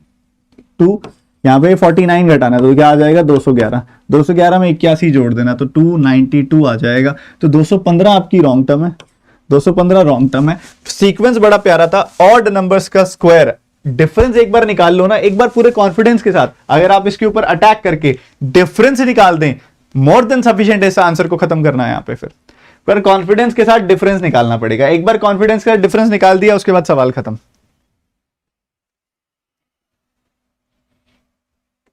2, यहां पे 49 घटाना, तो क्या आ जाएगा 211। 211 में 81 जोड़ देना, तो 292 आ जाएगा। तो 215 आपकी रॉन्ग टर्म है, 215 रॉन्ग टर्म है। सीक्वेंस बड़ा प्यारा था, ऑड नंबर्स का स्क्वायर। डिफरेंस एक बार निकाल लो ना, एक बार पूरे कॉन्फिडेंस के साथ अगर आप इसके ऊपर अटैक करके डिफरेंस निकाल दें, मोर देन सफिशिएंट ऐसा आंसर को खत्म करना है यहां पे। फिर पर कॉन्फिडेंस के साथ डिफरेंस निकालना पड़ेगा। एक बार कॉन्फिडेंस का डिफरेंस निकाल दिया, उसके बाद सवाल खत्म।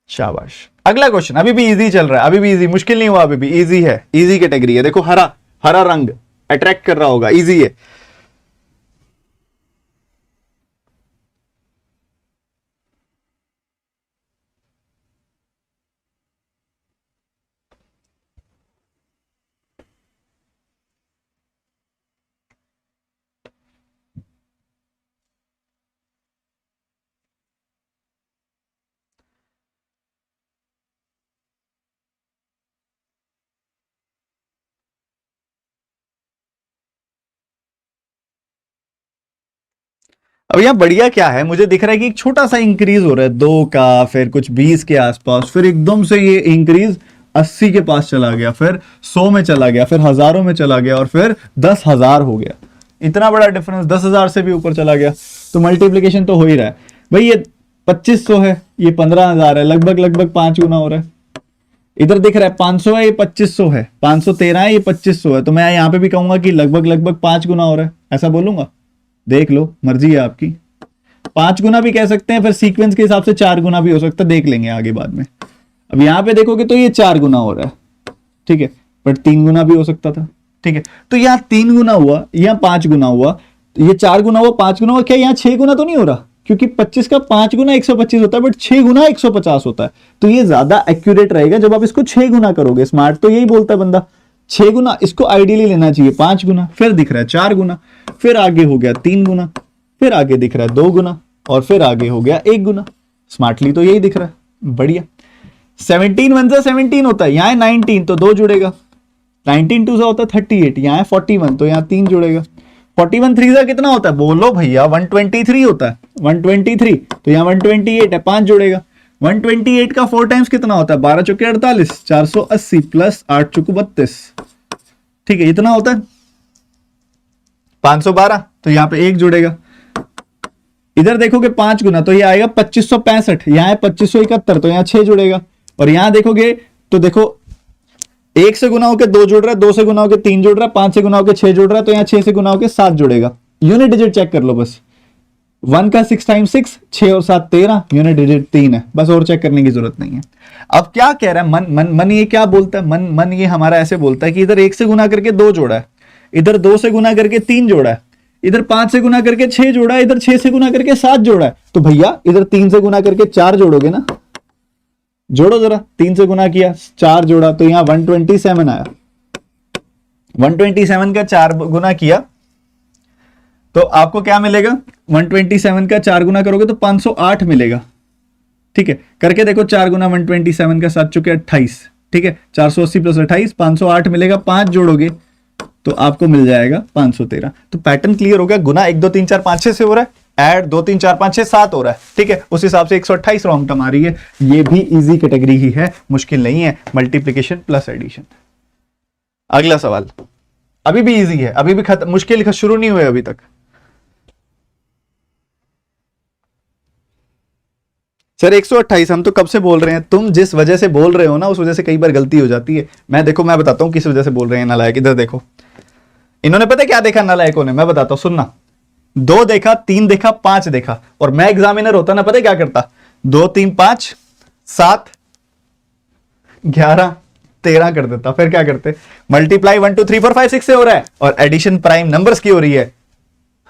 शाबाश। अगला क्वेश्चन अभी भी इजी चल रहा है, अभी भी इजी, मुश्किल नहीं हुआ, अभी भी इजी है, इजी कैटेगरी है। देखो हरा, हरा रंग अट्रैक्ट कर रहा होगा, इजी है। अब यहाँ बढ़िया क्या है, मुझे दिख रहा है कि एक छोटा सा इंक्रीज हो रहा है 2 का, फिर कुछ 20 के आसपास, फिर एकदम से ये इंक्रीज 80 के पास चला गया, फिर 100 में चला गया, फिर हजारों में चला गया, और फिर 10,000 हो गया। इतना बड़ा डिफरेंस, 10,000 से भी ऊपर चला गया, तो मल्टीप्लीकेशन तो हो ही रहा है भाई। ये 2500 है, ये 15,000 है, लगभग लगभग 5 गुना हो रहा है। इधर दिख रहा है 500 है, ये 2500 है, 513 है, ये 2500 है, तो मैं यहाँ पे भी कहूंगा कि लगभग लगभग 5 गुना हो रहा है, ऐसा बोलूंगा। देख लो, मर्जी है आपकी, 5 गुना भी कह सकते हैं, फिर सीक्वेंस के हिसाब से 4 गुना भी हो सकता है, देख लेंगे आगे बाद में। अब यहां पे देखोगे तो ये 4 गुना हो रहा है, ठीक है, बट 3 गुना भी हो सकता था, ठीक है। तो यहाँ 3 गुना हुआ, यहाँ 5 गुना हुआ, ये 4 गुना हुआ, 5 गुना हुआ, क्या यहाँ 6 गुना तो नहीं हो रहा? क्योंकि 25 का 5 गुना 125 होता है, बट 6 गुना 150 होता है, तो ये ज्यादा एक्यूरेट रहेगा जब आप इसको 6 गुना करोगे। स्मार्ट तो यही बोलता है बंदा, 6 गुना, इसको आइडियली लेना चाहिए 5 गुना, फिर दिख रहा है 4 गुना, फिर आगे हो गया 3 गुना, फिर आगे दिख रहा है 2 गुना, और फिर आगे हो गया 1 गुना। स्मार्टली तो यही दिख रहा है, बढ़िया। 17 1 से 17 होता है, यहाँ है 19 तो 2 जुड़ेगा, 19 2 से होता है 38, यहाँ है 41 तो यहाँ 3 जुड़ेगा, 41 3 से कितना होता है, बोलो भैया 123 होता है, 123, तो यहाँ 128 है, 5 जोड़ेगा। 128 का 4 टाइम्स कितना होता है? 12 चौके 48, 480 प्लस 8 चौके 32, ठीक है, इतना होता है 512। तो यहाँ पे 1 जुड़ेगा। इधर देखोगे 5 गुना, तो ये आएगा 2565, यहाँ है 2571, तो यहाँ 6 जुड़ेगा। और यहाँ देखोगे तो देखो 1 से गुना होकर 2 जुड़ रहा है, 2 से गुना होकर 3 जुड़ रहा है, 5 से गुना होकर 6 जुड़ रहा है, तो यहाँ 6 से गुना होकर 7 जुड़ेगा। यूनिट डिजिट चेक कर लो बस। 1 का 6 टाइम्स 6, 6 और 7 13, यूनिट डिजिट 3 है, बस और चेक करने की जरूरत नहीं है। अब क्या कह रहा है मन? मन ये क्या बोलता है? मन ये हमारा ऐसे बोलता है कि इधर 1 से गुना करके 2 जोड़ा है, इधर 2 से गुना करके 3 जोड़ा है, इधर 5 से गुना करके 6 जोड़ा है, इधर 6 से गुना करके 7 जोड़ा है। तो भैया इधर 3 से गुना करके 4 जोड़ोगे ना, जोड़ो जरा। 3 से गुना किया, 4 जोड़ा, तो यहां 127 आया। 127 का 4 गुना किया तो आपको क्या मिलेगा? 127 का 4 गुना करोगे तो 508 मिलेगा। ठीक है, करके देखो 4 गुना 127 का 7 चुके 28, ठीक है, 480 प्लस 28 508 मिलेगा। 5 जोड़ोगे तो आपको मिल जाएगा 513। तो पैटर्न क्लियर हो गया। गुना 1 2 3 4 5 6 से हो रहा है, ऐड 2 3 4 5 6 7 हो रहा है, ठीक है, उस हिसाब से 128 रॉन्ग टर्म आ रही है। ये भी इजी कैटेगरी ही है, मुश्किल नहीं है, मल्टीप्लीकेशन प्लस एडिशन। अगला सवाल अभी भी इजी है, अभी भी मुश्किल शुरू नहीं हुए अभी तक। सर 128 हम तो कब से बोल रहे हैं, तुम जिस वजह से बोल रहे हो ना उस वजह से कई बार गलती हो जाती है। मैं बताता हूं किस वजह से बोल रहे हैं नालायक। इधर देखो, इन्होंने पता क्या देखा नालायकों ने, मैं बताता हूं सुनना। 2 देखा, 3 देखा, 5 देखा, और मैं एग्जामिनर होता ना, पता क्या करता? 2 3 5 7 11 13 कर देता। फिर क्या करते? मल्टीप्लाई 1 2 3 4 5 6 से हो रहा है और एडिशन प्राइम नंबर्स की हो रही है।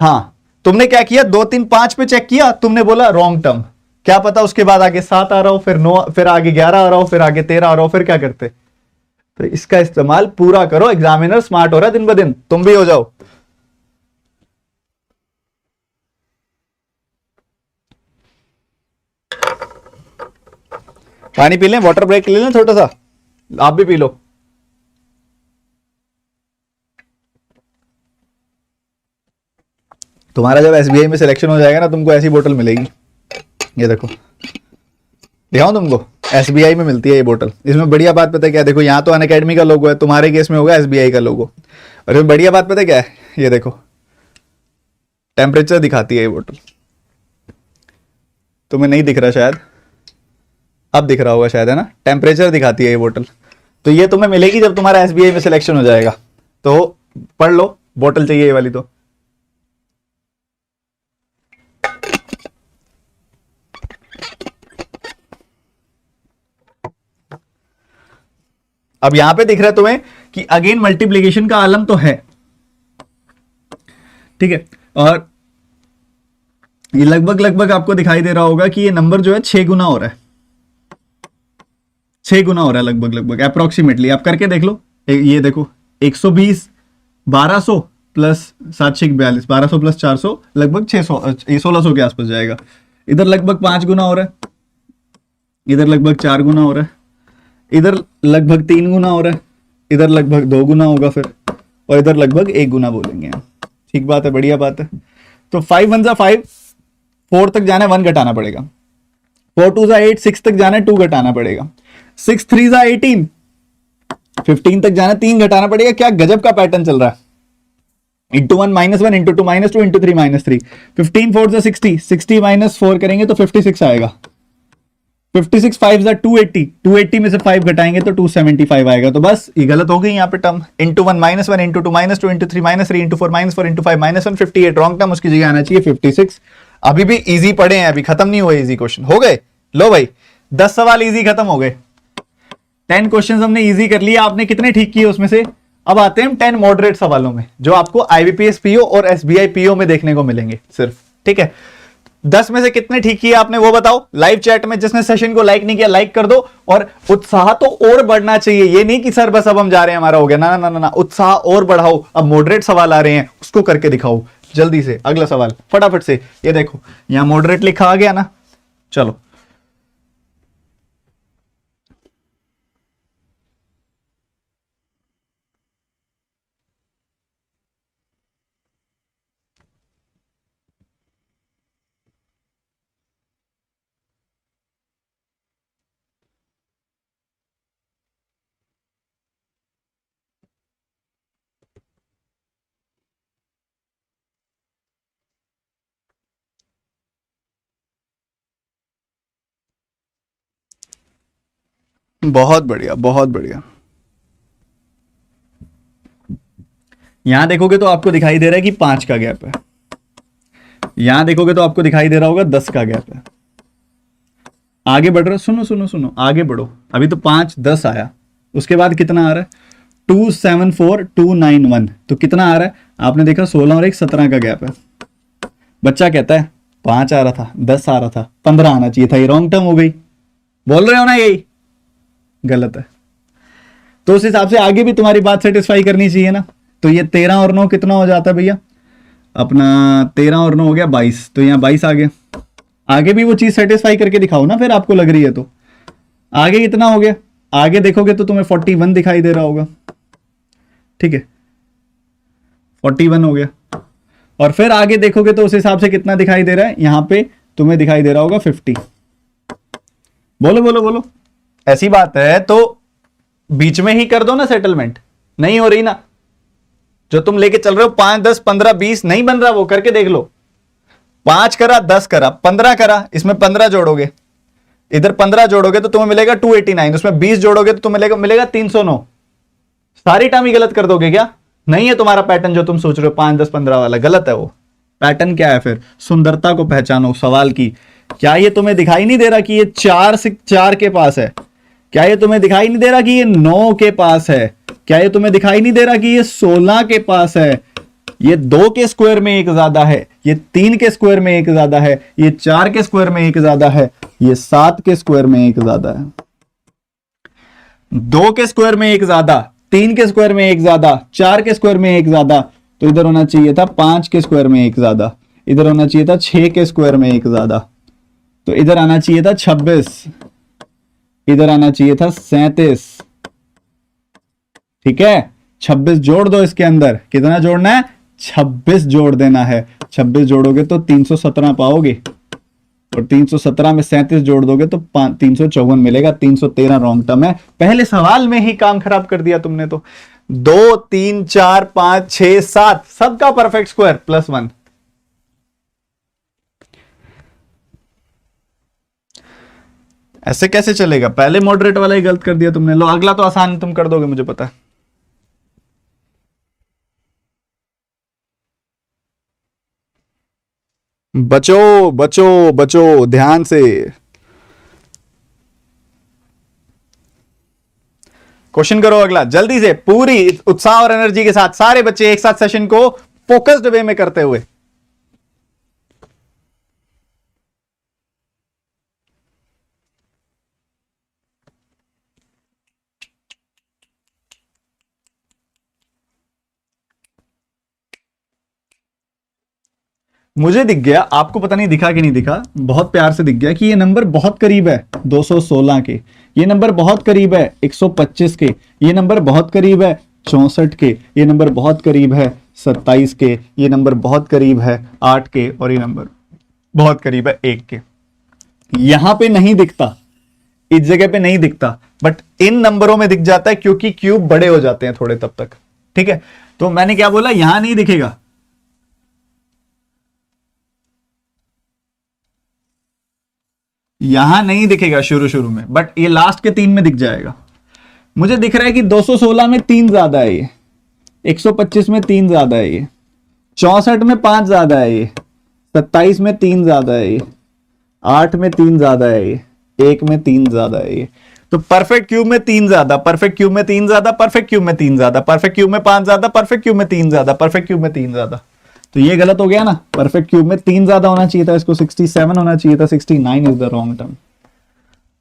हाँ, तुमने क्या किया? 2 3 5 पे चेक किया, तुमने बोला रॉन्ग टर्म, क्या पता उसके बाद आगे 7 आ रहा हो, फिर 9, फिर आगे 11 आ रहा हो, फिर आगे 13 आ रहा हो, फिर क्या करते? तो इसका इस्तेमाल पूरा करो। एग्जामिनर स्मार्ट हो रहा है दिन ब दिन, तुम भी हो जाओ। पानी पी लें, वाटर ब्रेक ले लें छोटा सा, आप भी पी लो। तुम्हारा जब एसबीआई में सिलेक्शन हो जाएगा ना, तुमको ऐसी बोतल मिलेगी, ये देखो, दिखाऊं तुमको? एसबीआई में मिलती है ये बोतल। इसमें बढ़िया बात पता है क्या? देखो यहाँ तो अनअकैडमी का लोगो है, तुम्हारे केस में होगा एसबीआई का लोगो। और इसमें बढ़िया बात पता है क्या है? ये देखो, टेम्परेचर दिखाती है ये बोतल। तुम्हें नहीं दिख रहा शायद, अब दिख रहा होगा शायद, है ना? टेम्परेचर दिखाती है ये बोतल। तो ये तुम्हें मिलेगी जब तुम्हारा एसबीआई में सिलेक्शन हो जाएगा। तो पढ़ लो, बोतल चाहिए ये वाली। तो अब यहां पे दिख रहा है तुम्हें कि अगेन मल्टीप्लीकेशन का आलम तो है, ठीक है, और ये लगभग लगभग आपको दिखाई दे रहा होगा कि ये नंबर जो है 6 गुना हो रहा है, 6 गुना हो रहा है लगभग लगभग अप्रोक्सीमेटली। आप करके देख लो। ये देखो 120 1200 प्लस 742 1200 प्लस 400 लगभग 600 1600 के आसपास जाएगा। इधर लगभग 5 गुना हो रहा है, इधर लगभग 4 गुना हो रहा है, इधर लगभग 3 गुना हो रहा है, इधर लगभग 2 गुना होगा फिर, और इधर लगभग 1 गुना बोलेंगे हम। ठीक बात है, बढ़िया बात है। तो 5 1 5, 4 तक जाना है 1 घटाना पड़ेगा, 4 2 8, 6 तक जाना है 2 घटाना पड़ेगा, 6 3 18, 15 तक जाना है 3 घटाना पड़ेगा। क्या गजब का पैटर्न चल रहा है। इंटू 1 -1 इंटू 2 -2 इंटू 3 -3, 15 4 60, 60 -4 करेंगे तो 56 आएगा, 56 5 280, 280 में से 5 घटाएंगे तो 275 आएगा। तो बस ये गलत हो गई यहाँ पे term. Into 1 -1 into 2 -2 into 3 -3 into 4 -4 into 5 -1, 58 wrong term, उसकी जगह आना चाहिए 56। अभी भी इजी पढ़े हैं, अभी खत्म नहीं हुए इजी क्वेश्चन। हो गए, लो भाई 10 सवाल इजी खत्म हो गए। 10 क्वेश्चन हमने इजी कर लिया। आपने कितने ठीक किए उसमें से? अब आते हैं हम 10 मॉडरेट सवालों में, जो आपको आईबीपीएस पीओ और एसबीआई पीओ में देखने को मिलेंगे सिर्फ, ठीक है। 10 में से कितने ठीक किए आपने वो बताओ। लाइव चैट में जिसने सेशन को लाइक नहीं किया लाइक कर दो। और उत्साह तो और बढ़ना चाहिए, ये नहीं कि सर बस अब हम जा रहे हैं हमारा हो गया, ना ना ना ना, उत्साह और बढ़ाओ। अब मॉडरेट सवाल आ रहे हैं, उसको करके दिखाओ जल्दी से। अगला सवाल फटाफट से, ये देखो यहां मॉडरेट लिखा आ गया ना, चलो। बहुत बढ़िया, बहुत बढ़िया। यहां देखोगे तो आपको दिखाई दे रहा है कि 5 का गैप है, यहां देखोगे तो आपको दिखाई दे रहा होगा 10 का गैप है। आगे बढ़ रहे हो, सुनो सुनो सुनो, आगे बढ़ो। अभी तो 5 10 आया, उसके बाद कितना आ रहा है? 274291, तो कितना आ रहा है? आपने देखा 16 और एक 17 का गैप है। बच्चा कहता है 5 आ रहा था, 10 आ रहा था, 15 आना चाहिए था, ये रॉन्ग टर्म हो गई। बोल रहे हो ना यही गलत है। तो उस हिसाब से आगे भी तुम्हारी बात सेटिस्फाई करनी चाहिए ना। तो ये 13 और 9 कितना हो जाता है भैया अपना? 13 और 9 हो गया 22, तो यहाँ 22 आ गया। आगे भी वो चीज सेटिस्फाई करके दिखाओ ना, फिर आपको लग रही है तो। आगे कितना हो गया? आगे देखोगे तो तुम्हें 41 दिखाई दे रहा होगा, ठीक है, 41 हो गया। और फिर आगे देखोगे तो उस हिसाब से कितना दिखाई दे रहा है? यहां पे तुम्हें दिखाई दे रहा होगा 50। बोलो बोलो बोलो, ऐसी बात है तो बीच में ही कर दो ना सेटलमेंट। नहीं हो रही ना, जो तुम लेके चल रहे हो 5 10 15 20 नहीं बन रहा, वो करके देख लो। 5 करा, 10 करा, 15 करा, इसमें 15 जोड़ोगे, इधर 15 जोड़ोगे तो तुम्हें मिलेगा 289, उसमें 20 जोड़ोगे तो तुम्हें मिलेगा 309। सारी टाइम ही गलत कर दोगे क्या? नहीं है तुम्हारा पैटर्न जो तुम सोच रहे हो 5 10 15 वाला, गलत है वो पैटर्न। क्या है फिर? सुंदरता को पहचानो सवाल की। क्या ये तुम्हें दिखाई नहीं दे रहा कि ये 4 से 4 के पास है? क्या ये तुम्हें दिखाई नहीं दे रहा कि ये 9 के पास है? क्या ये तुम्हें दिखाई नहीं दे रहा कि ये 16 के पास है? ये 2 के स्क्वायर में एक ज्यादा है, ये 3 के स्क्वायर में एक ज्यादा है, ये 4 के स्क्वायर में एक ज्यादा है, ये 7 के स्क्वायर में एक ज्यादा है। 2 के स्क्वायर में एक ज्यादा, 3 के स्क्वायर में एक ज्यादा, 4 के स्क्वायर में एक ज्यादा, तो इधर होना चाहिए था 5 के स्क्वायर में एक ज्यादा, इधर होना चाहिए था 6 के स्क्वायर में एक ज्यादा, तो इधर आना चाहिए था 26, इधर आना चाहिए था 37। ठीक है, 26 जोड़ दो इसके अंदर। कितना जोड़ना है? 26 जोड़ देना है। 26 जोड़ोगे तो 317 पाओगे, और 317 में 37 जोड़ दोगे तो 354 मिलेगा। 313 रॉन्ग टर्म है। पहले सवाल में ही काम खराब कर दिया तुमने तो। 2 3 4 5 6 7 सबका परफेक्ट स्क्वायर +1। ऐसे कैसे चलेगा? पहले मॉडरेट वाला ही गलत कर दिया तुमने। लो अगला तो आसान तुम कर दोगे, मुझे पता है। बचो बचो बचो, ध्यान से। क्वेश्चन करो अगला जल्दी से, पूरी उत्साह और एनर्जी के साथ सारे बच्चे एक साथ सेशन को फोकस्ड वे में करते हुए। मुझे दिख गया, आपको पता नहीं दिखा कि नहीं दिखा, बहुत प्यार से दिख गया कि ये नंबर बहुत करीब है 216 के, ये नंबर बहुत करीब है 125 के, ये नंबर बहुत करीब है 64 के, ये नंबर बहुत करीब है 27 के, ये नंबर बहुत करीब है 8 के, और ये नंबर बहुत करीब है 1 के। यहां पे नहीं दिखता, इस जगह पे नहीं दिखता, बट इन नंबरों में दिख जाता है क्योंकि क्यूब बड़े हो जाते हैं थोड़े तब तक। ठीक है, तो मैंने क्या बोला, यहां नहीं दिखेगा, यहां नहीं दिखेगा शुरू शुरू में, बट ये लास्ट के 3 में दिख जाएगा। मुझे दिख रहा है कि 216 में 3 ज्यादा है, ये 125 में 3 ज्यादा है, ये 64 में 5 ज्यादा है, ये 27 में 3 ज्यादा है, ये 8 में 3 ज्यादा है, ये 1 में 3 ज्यादा है, ये तो परफेक्ट क्यूब में 3 ज्यादा, परफेक्ट क्यूब में 3 ज्यादा, परफेक्ट क्यूब में 3 ज्यादा, परफेक्ट क्यूब में 5 ज्यादा, परफेक्ट क्यूब में 3 ज्यादा, परफेक्ट क्यूब में 3 ज्यादा। तो ये गलत हो गया ना, परफेक्ट क्यूब में 3 ज्यादा होना चाहिए था, इसको 67 होना चाहिए था, 69 इज द रॉन्ग टर्म।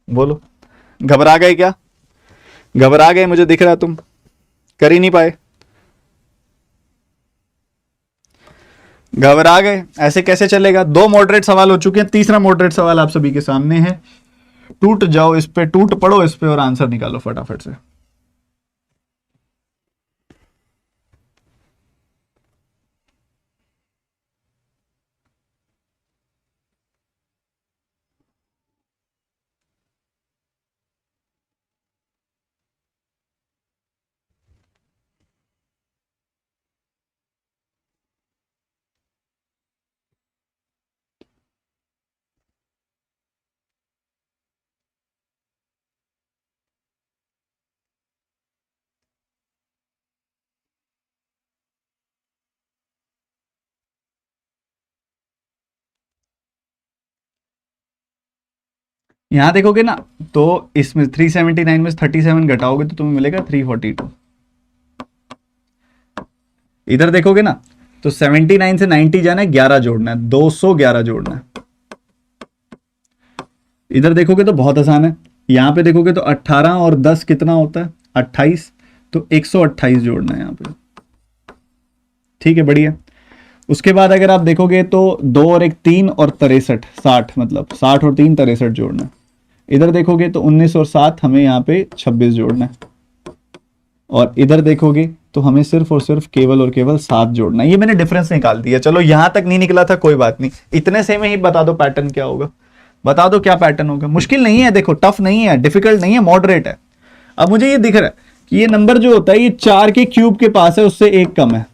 बोलो, घबरा गए क्या? घबरा गए, मुझे दिख रहा तुम कर ही नहीं पाए, घबरा गए। ऐसे कैसे चलेगा? 2 मॉडरेट सवाल हो चुके हैं, तीसरा मॉडरेट सवाल आप सभी के सामने है। टूट जाओ इस पे, टूट पड़ो इस पे और आंसर निकालो फटाफट से। यहां देखोगे ना तो इसमें 379 में 37 घटाओगे तो तुम्हें मिलेगा 342। इधर देखोगे ना तो 79 से 90 जाना है, 11 जोड़ना है, 211 जोड़ना है। इधर देखोगे तो बहुत आसान है, यहां पे देखोगे तो 18 और 10 कितना होता है 28, तो 128 जोड़ना है यहां पे। ठीक है, बढ़िया। उसके बाद अगर आप देखोगे तो 2 और 1 3 और 63 60, मतलब 60 और 3 63 जोड़ना है। इधर देखोगे तो 19 और 7 हमें यहाँ पे 26 जोड़ना है, और इधर देखोगे तो हमें सिर्फ और सिर्फ केवल और केवल 7 जोड़ना है। ये मैंने डिफरेंस निकाल दिया। चलो यहां तक नहीं निकला था, कोई बात नहीं, इतने से में ही बता दो पैटर्न क्या होगा, बता दो क्या पैटर्न होगा। मुश्किल नहीं है, देखो टफ नहीं है, डिफिकल्ट नहीं है, मॉडरेट है। अब मुझे ये दिख रहा है कि ये नंबर जो होता है ये 4 के क्यूब के पास है, उससे 1 कम है।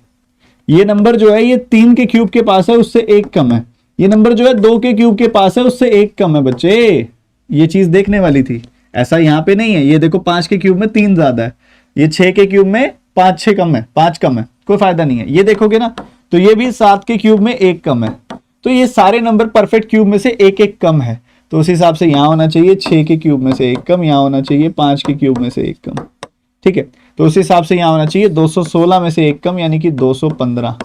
ये नंबर जो है ये 3 के क्यूब के पास है, उससे 1 कम है। ये नंबर जो है 2 के क्यूब के पास है, उससे 1 कम है। बच्चे ये चीज देखने वाली थी, ऐसा यहां पे नहीं है। ये देखो 5 के क्यूब में 3 ज्यादा है, ये 6 के क्यूब में 5 6 कम है, 5 कम है, कोई फायदा नहीं है। ये देखोगे ना तो ये भी 7 के क्यूब में 1 कम है, तो ये सारे नंबर परफेक्ट क्यूब में से 1 1 कम है। तो उस हिसाब से यहां होना चाहिए 6 के क्यूब में से 1 कम, यहां होना चाहिए 5 के क्यूब में से 1 कम। ठीक है, तो उस हिसाब से यहां होना चाहिए 216 में से 1 कम यानी कि 215।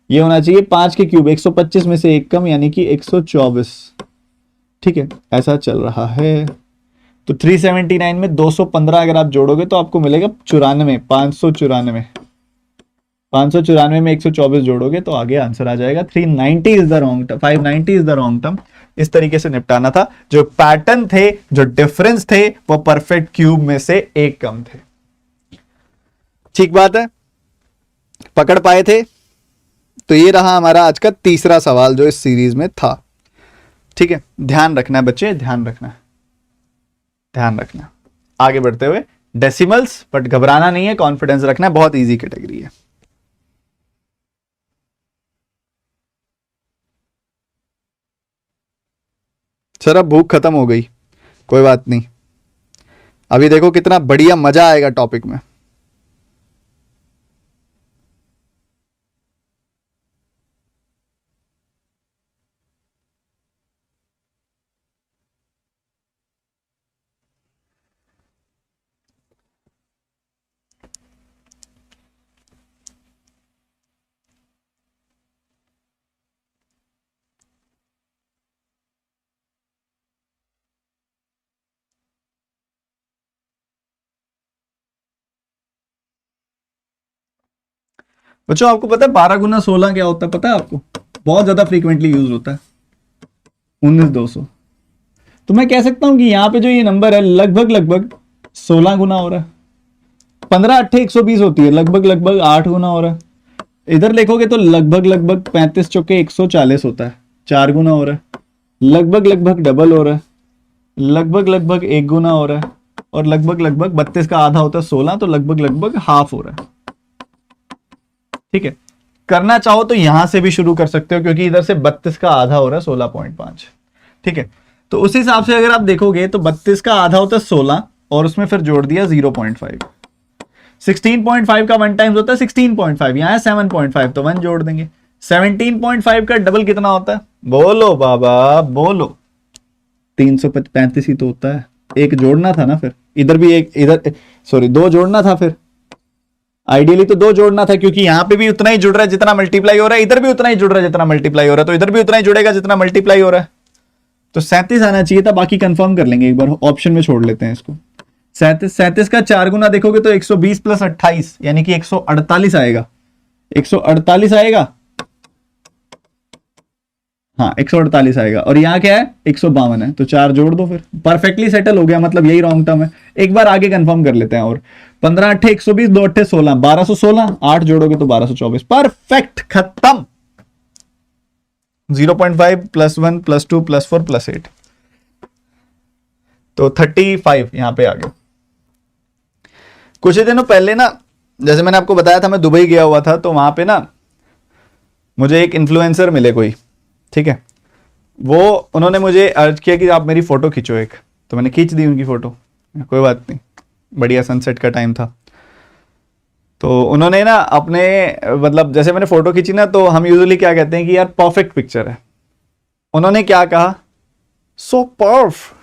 ये होना चाहिए 5 के क्यूब 125 में से 1 कम यानी कि 124। ठीक है, ऐसा चल रहा है। तो 379 में 215 अगर आप जोड़ोगे तो आपको मिलेगा 94, 594। 594 में 124 जोड़ोगे तो आगे आंसर आ जाएगा 390 is the wrong term, 590 is the wrong term. इस तरीके से निपटाना था। जो पैटर्न थे, जो डिफरेंस थे, वो परफेक्ट क्यूब में से 1 कम थे। ठीक बात है, पकड़ पाए थे? तो ये रहा हमारा आज का तीसरा सवाल जो इस सीरीज में था। ठीक है, ध्यान रखना है बच्चे, ध्यान रखना है, ध्यान रखना। आगे बढ़ते हुए डेसिमल्स, बट घबराना नहीं है, कॉन्फिडेंस रखना है, बहुत इजी कैटेगरी है। सर अब भूख खत्म हो गई, कोई बात नहीं, अभी देखो कितना बढ़िया मजा आएगा टॉपिक में। बच्चों आपको पता है 12 गुना 16 क्या होता है? पता है आपको? बहुत ज्यादा फ्रीक्वेंटली यूज होता है, 19200। तो मैं कह सकता हूं कि यहां पे जो ये नंबर है लगभग लगभग 16 गुना हो रहा है। 15 8 120 होती है, लगभग लगभग 8 गुना हो रहा है। इधर देखोगे तो लगभग लगभग 35 चौके 140 होता है, 4 गुना हो रहा है। लगभग लगभग डबल हो रहा है, लगभग लगभग 1 गुना हो रहा है, और लगभग लगभग 32 का आधा होता है 16, तो लगभग लगभग हाफ हो रहा है। ठीक है, करना चाहो तो यहां से भी शुरू कर सकते हो, क्योंकि इधर से 32 का आधा हो रहा है 16.5। ठीक है, तो उस हिसाब से अगर आप देखोगे तो 32 का आधा होता है 16, और उसमें फिर जोड़ दिया 0.5। 16.5 का 1 टाइम्स होता है 16.5, यहां है 7.5, तो 1 जोड़ देंगे। 17.5 का डबल कितना होता है? बोलो बाबा बोलो, 335 ही तो होता है। एक जोड़ना था ना, फिर इधर भी एक, इधर सॉरी 2 जोड़ना था, फिर आइडियली तो 2 जोड़ना था, क्योंकि यहां पे भी उतना ही जुड़ रहा है जितना मल्टीप्लाई हो रहा है, इधर भी उतना ही जुड़ रहा है जितना मल्टीप्लाई हो रहा है, तो इधर भी उतना ही जुड़ेगा जितना मल्टीप्लाई हो रहा है। तो 37 आना चाहिए था, बाकी कंफर्म कर लेंगे एक बार, ऑप्शन में छोड़ लेते हैं इसको। 37 का 4 गुना देखोगे तो 120 प्लस 28 यानी कि 148 आएगा। 148 आएगा, हाँ 148 आएगा, और यहाँ क्या है 152 है, तो 4 जोड़ दो, फिर परफेक्टली सेटल हो गया, मतलब यही रॉन्ग टर्म है। एक बार आगे कंफर्म कर लेते हैं, और 15 8 120, 2 8 16, 1216, 8 जोड़ोगे तो 1224, परफेक्ट, खत्म। 0.5 प्लस 1 प्लस 2 प्लस 4 प्लस 8, तो 35 यहां पे आ गया। कुछ ही दिनों पहले ना, जैसे मैंने आपको बताया था, मैं दुबई गया हुआ था, तो वहां पे ना मुझे एक इन्फ्लुएंसर मिले कोई, ठीक है, वो उन्होंने मुझे अर्ज किया कि आप मेरी फोटो खींचो एक, तो मैंने खींच दी उनकी फोटो, कोई बात नहीं, बढ़िया सनसेट का टाइम था। तो उन्होंने ना अपने, मतलब जैसे मैंने फोटो खींची ना, तो हम यूजुअली क्या कहते हैं कि यार परफेक्ट पिक्चर है। उन्होंने क्या कहा? सो पर्फ।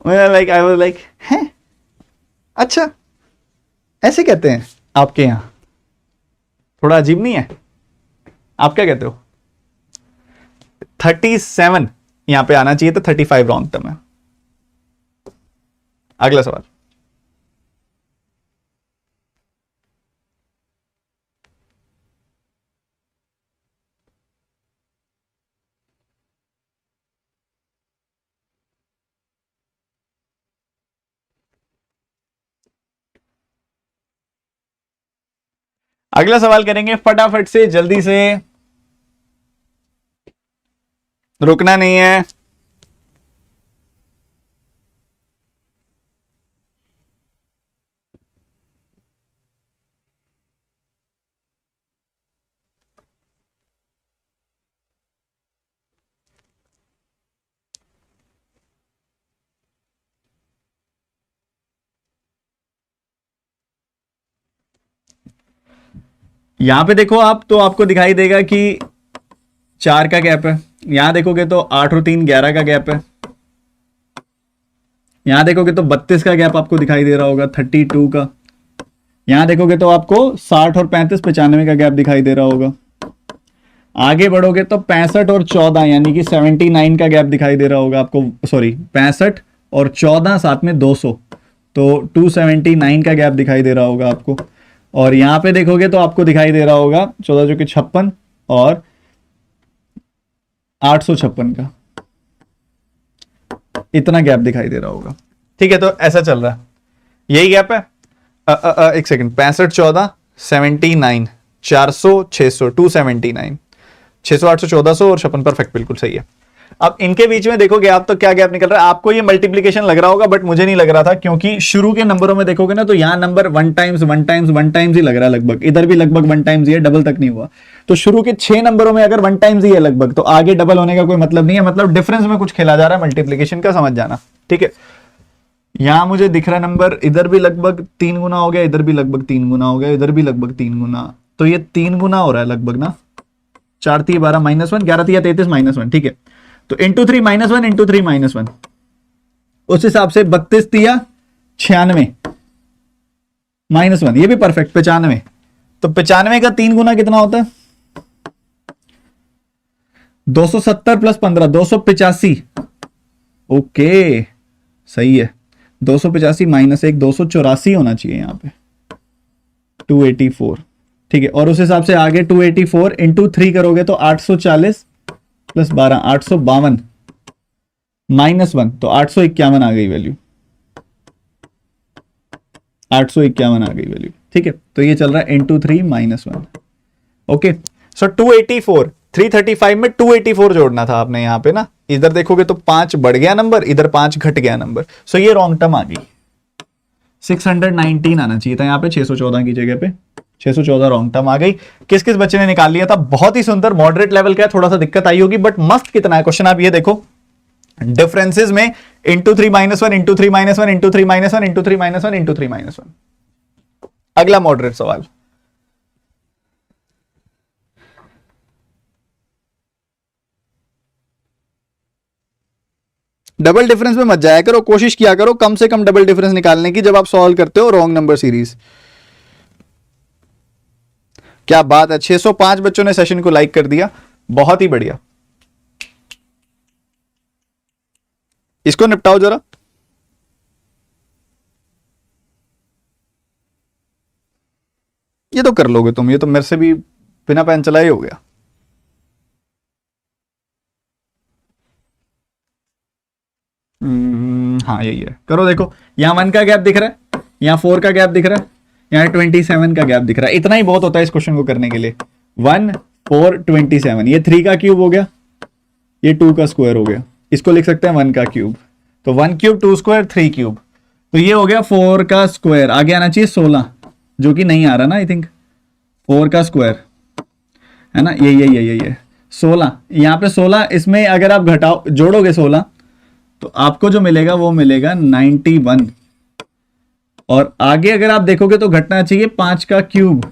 लाइक आई वाज लाइक हैं, अच्छा ऐसे कहते हैं आपके यहाँ, थोड़ा अजीब नहीं है? आप क्या कहते हो? 37 यहां पे आना चाहिए, तो 35 रॉन्ग टर्म है। अगला सवाल। अगला सवाल करेंगे फटाफट से, जल्दी से, रुकना नहीं है। यहां पे देखो आप, तो आपको दिखाई देगा कि 4 का गैप है। यहां देखोगे तो 8 और 3 11 का गैप है। यहां देखोगे तो 32 का गैप आपको दिखाई दे रहा होगा, 32 का। यहां देखोगे तो आपको 60 और 35 95 का गैप दिखाई दे रहा होगा। आगे बढ़ोगे तो 65 और 14 यानी कि 79 का गैप दिखाई दे रहा होगा आपको, सॉरी 65 और 14 साथ में 200, तो 279 का गैप दिखाई दे रहा होगा आपको। और यहां पे देखोगे तो आपको दिखाई दे रहा होगा 14 जो कि 56 और 856 का, इतना गैप दिखाई दे रहा होगा। ठीक है, तो ऐसा चल रहा है, यही गैप है। एक सेकंड, 65 14 79 400 600 279 600 800 1400 और 56, परफेक्ट, बिल्कुल सही है। अब इनके बीच में देखोगे आप तो क्या गैप निकल रहा है? आपको ये मल्टीप्लीकेशन लग रहा होगा, बट मुझे नहीं लग रहा था, क्योंकि शुरू के नंबरों में देखोगे ना तो यहां नंबर 1 टाइम्स 1 टाइम्स 1 टाइम्स ही लग रहा है लगभग, इधर भी लगभग 1 टाइम्स ही है, डबल तक नहीं हुआ। तो शुरू के 6 नंबरों में अगर 1 टाइम्स ही है लगभग, तो आगे डबल होने का कोई मतलब नहीं है, मतलब डिफरेंस में कुछ खेला जा रहा है मल्टीप्लीकेशन का, समझ जाना। ठीक है, यहां मुझे दिख रहा नंबर, इधर भी लगभग 3 गुना हो गया, इधर भी लगभग 3 गुना हो गया, इधर भी लगभग 3 गुना, तो ये 3 गुना हो रहा है लगभग ना। 4 3 12 -1, 11 3 33 -1। ठीक है, तो इंटू 3 -1 इंटू 3 -1, उस हिसाब से 32 3 96 -1, ये भी परफेक्ट 95। तो 95 का 3 गुना कितना होता है? 270 प्लस 15 285। ओके सही है, 285 -1 284 होना चाहिए यहां पे, 284। ठीक है, और उस हिसाब से आगे 284 इंटू 3 करोगे तो 840 प्लस 12 852 -1, तो 851 आ गई वैल्यू, 851 आ गई वैल्यू। ठीक है, तो ये चल रहा है इंटू 3 -1। ओके, सो 284 335 में 284 जोड़ना था आपने यहां पे ना। इधर देखोगे तो 5 बढ़ गया नंबर, इधर 5 घट गया नंबर, सो ये रॉन्ग टर्म आ गई। 619 आना चाहिए था यहाँ पे, 614 की जगह पे 614 रॉन्ग टर्म आ गई। किस किस बच्चे ने निकाल लिया था? बहुत ही सुंदर, मॉडरेट लेवल का है, थोड़ा सा दिक्कत आई होगी, बट मस्त कितना है क्वेश्चन। आप ये देखो डिफरेंसेस में into 3 -1 into 3 -1 into 3 -1 into 3 -1 into 3 -1। अगला मॉडरेट सवाल, डबल डिफरेंस में मत जाया करो, कोशिश किया करो कम से कम डबल डिफरेंस निकालने की जब आप सॉल्व करते हो रॉन्ग नंबर सीरीज। क्या बात है, 605 बच्चों ने सेशन को लाइक कर दिया, बहुत ही बढ़िया। इसको निपटाओ जरा। ये तो कर लोगे तुम, ये तो मेरे से भी बिना पेन चलाए हो गया। हाँ यही है, करो। देखो यहां 1 का गैप दिख रहा है, यहां 4 का गैप दिख रहा है, यहां 27 का गैप दिख रहा है। इतना ही बहुत होता है इस क्वेश्चन को करने के लिए। 1 4 27, ये 3 का क्यूब हो गया, ये 2 का स्क्वायर हो गया, इसको लिख सकते हैं 1 का क्यूब। तो 1 क्यूब 2 स्क्वायर 3 क्यूब, तो ये हो गया 4 का स्क्वायर। आगे आना चाहिए 16, जो कि नहीं आ रहा ना, आई थिंक 4 का स्क्वायर है ना, ये 16, यहाँ पे 16, इसमें अगर आप घटाओ जोड़ोगे 16 तो आपको जो मिलेगा वो मिलेगा 91। और आगे अगर आप देखोगे तो घटना चाहिए 5 का क्यूब,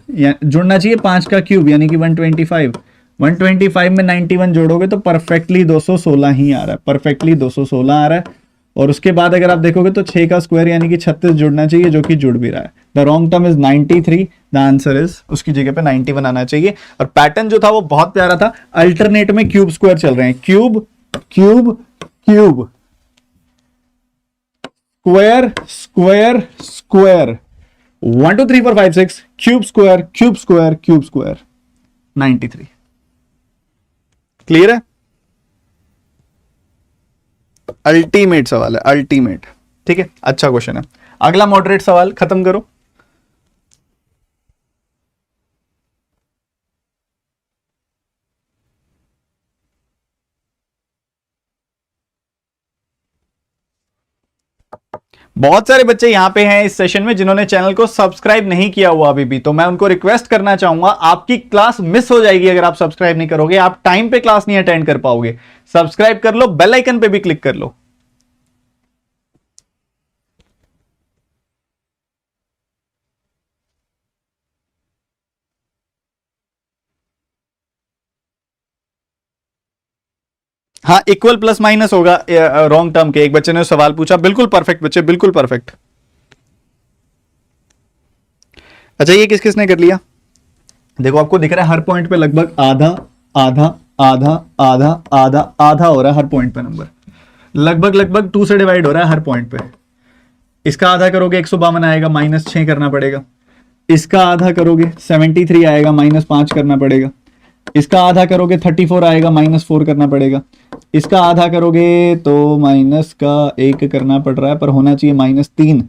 जुड़ना चाहिए 5 का क्यूब, यानी कि 125। 125 में 91 जोड़ोगे तो परफेक्टली 216 ही आ रहा है, परफेक्टली 216 आ रहा है। और उसके बाद अगर आप देखोगे तो 6 का स्क्वायर यानी कि 36 जुड़ना चाहिए, जो कि जुड़ भी रहा है। The wrong term is 93, the answer is उसकी जगह पे 91 आना चाहिए। और पैटर्न जो था वो बहुत प्यारा था, अल्टरनेट में क्यूब स्क्वायर चल रहे हैं, cube cube cube, square square square, 1 2 3 4 5 6, cube square cube square cube square, 93। Clear है? अल्टीमेट सवाल है, अल्टीमेट। ठीक है, अच्छा क्वेश्चन है। अगला मॉडरेट सवाल खत्म करो। बहुत सारे बच्चे यहां पे हैं इस सेशन में जिन्होंने चैनल को सब्सक्राइब नहीं किया हुआ अभी भी, तो मैं उनको रिक्वेस्ट करना चाहूंगा, आपकी क्लास मिस हो जाएगी अगर आप सब्सक्राइब नहीं करोगे, आप टाइम पे क्लास नहीं अटेंड कर पाओगे। सब्सक्राइब कर लो, बेल आइकन पे भी क्लिक कर लो। हाँ, इक्वल प्लस माइनस होगा रॉन्ग टर्म के। एक बच्चे ने सवाल पूछा, बिल्कुल परफेक्ट बच्चे, बिल्कुल परफेक्ट। अच्छा, ये किस किसने कर लिया? देखो आपको दिख रहा है हर पॉइंट पे लगभग आधा आधा आधा आधा आधा आधा हो रहा है हर पॉइंट पे नंबर, लगभग लगभग 2 से डिवाइड हो रहा है हर पॉइंट पे। इसका आधा करोगे 152 आएगा, -6 करना पड़ेगा। इसका आधा करोगे 73 आएगा, -5 करना पड़ेगा। इसका आधा करोगे 34 आएगा, -4 करना पड़ेगा। इसका आधा करोगे तो माइनस का 1 करना पड़ रहा है, पर होना चाहिए -3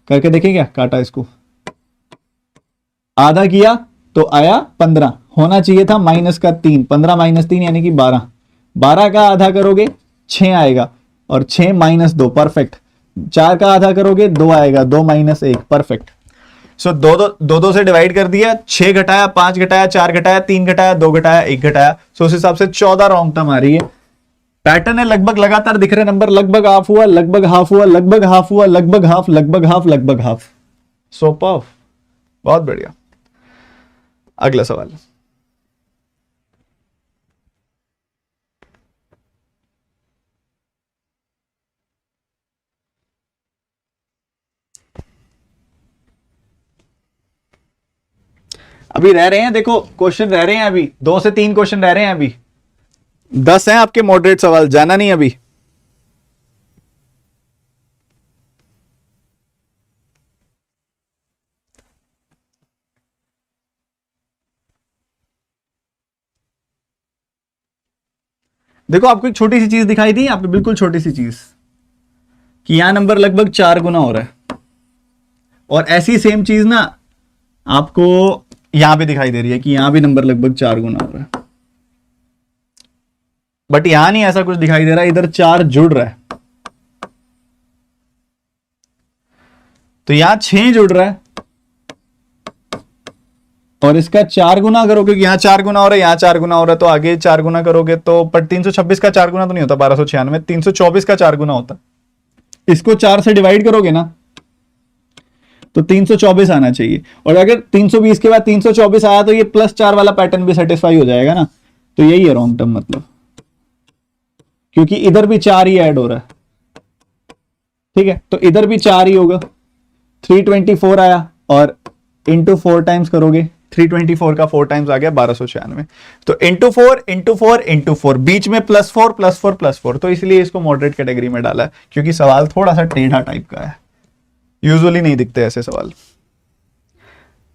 करके देखें क्या, काटा इसको, आधा किया तो आया 15, होना चाहिए था -3, 15 -3 यानी कि 12। 12 का आधा करोगे 6 आएगा, और 6 -2 परफेक्ट। 4 का आधा करोगे 2 आएगा, 2 -1 परफेक्ट। सो दो से डिवाइड कर दिया, 6 घटाया, 5 घटाया, 4 घटाया, 3 घटाया, 2 घटाया, 1 घटाया। सो उस हिसाब से 14 रॉन्ग टर्म आ रही है। पैटर्न है, लगभग लगातार दिख रहे नंबर, लगभग हाफ हुआ, लगभग हाफ हुआ, लगभग हाफ हुआ, लगभग हाफ, लगभग हाफ, लगभग हाफ। सो पर्फ, बहुत बढ़िया। अगला सवाल। अभी रह रहे हैं, देखो क्वेश्चन रह रहे हैं, अभी 2 से 3 क्वेश्चन रह रहे हैं, अभी 10 हैं आपके मॉडरेट सवाल, जाना नहीं अभी। देखो आपको एक छोटी सी चीज दिखाई दी आपको, बिल्कुल छोटी सी चीज, कि यहां नंबर लगभग 4 गुना हो रहा है, और ऐसी सेम चीज ना आपको यहां पे दिखाई दे रही है कि यहां भी नंबर लगभग 4 गुना हो रहा है। बट यहां नहीं ऐसा कुछ दिखाई दे रहा है, इधर 4 जुड़ रहा है, तो यहां 6 जुड़ रहा है, और इसका 4 गुना करोगे, यहां 4 गुना हो रहा है, यहां 4 गुना हो रहा है, तो आगे 4 गुना करोगे तो, पर 326 का 4 गुना तो नहीं होता, 1296, 324 का 4 गुना होता। इसको 4 से डिवाइड करोगे ना तो 324 आना चाहिए, और अगर 320 के बाद 324 आया तो ये +4 वाला पैटर्न भी सेटिस्फाई हो जाएगा ना, तो यही है रॉन्ग टर्म मतलब, क्योंकि इधर भी 4 ही ऐड हो रहा है। ठीक है, तो इधर भी 4 ही होगा, 324 आया, और इंटू 4 टाइम्स करोगे, 324 का 4 टाइम्स आ गया 1296, तो इंटू 4 बीच में +4 +4 +4, तो इसलिए इसको मॉडरेट कैटेगरी में डाला है, क्योंकि सवाल थोड़ा सा टेढ़ा टाइप का है, यूजुअली नहीं दिखते ऐसे सवाल।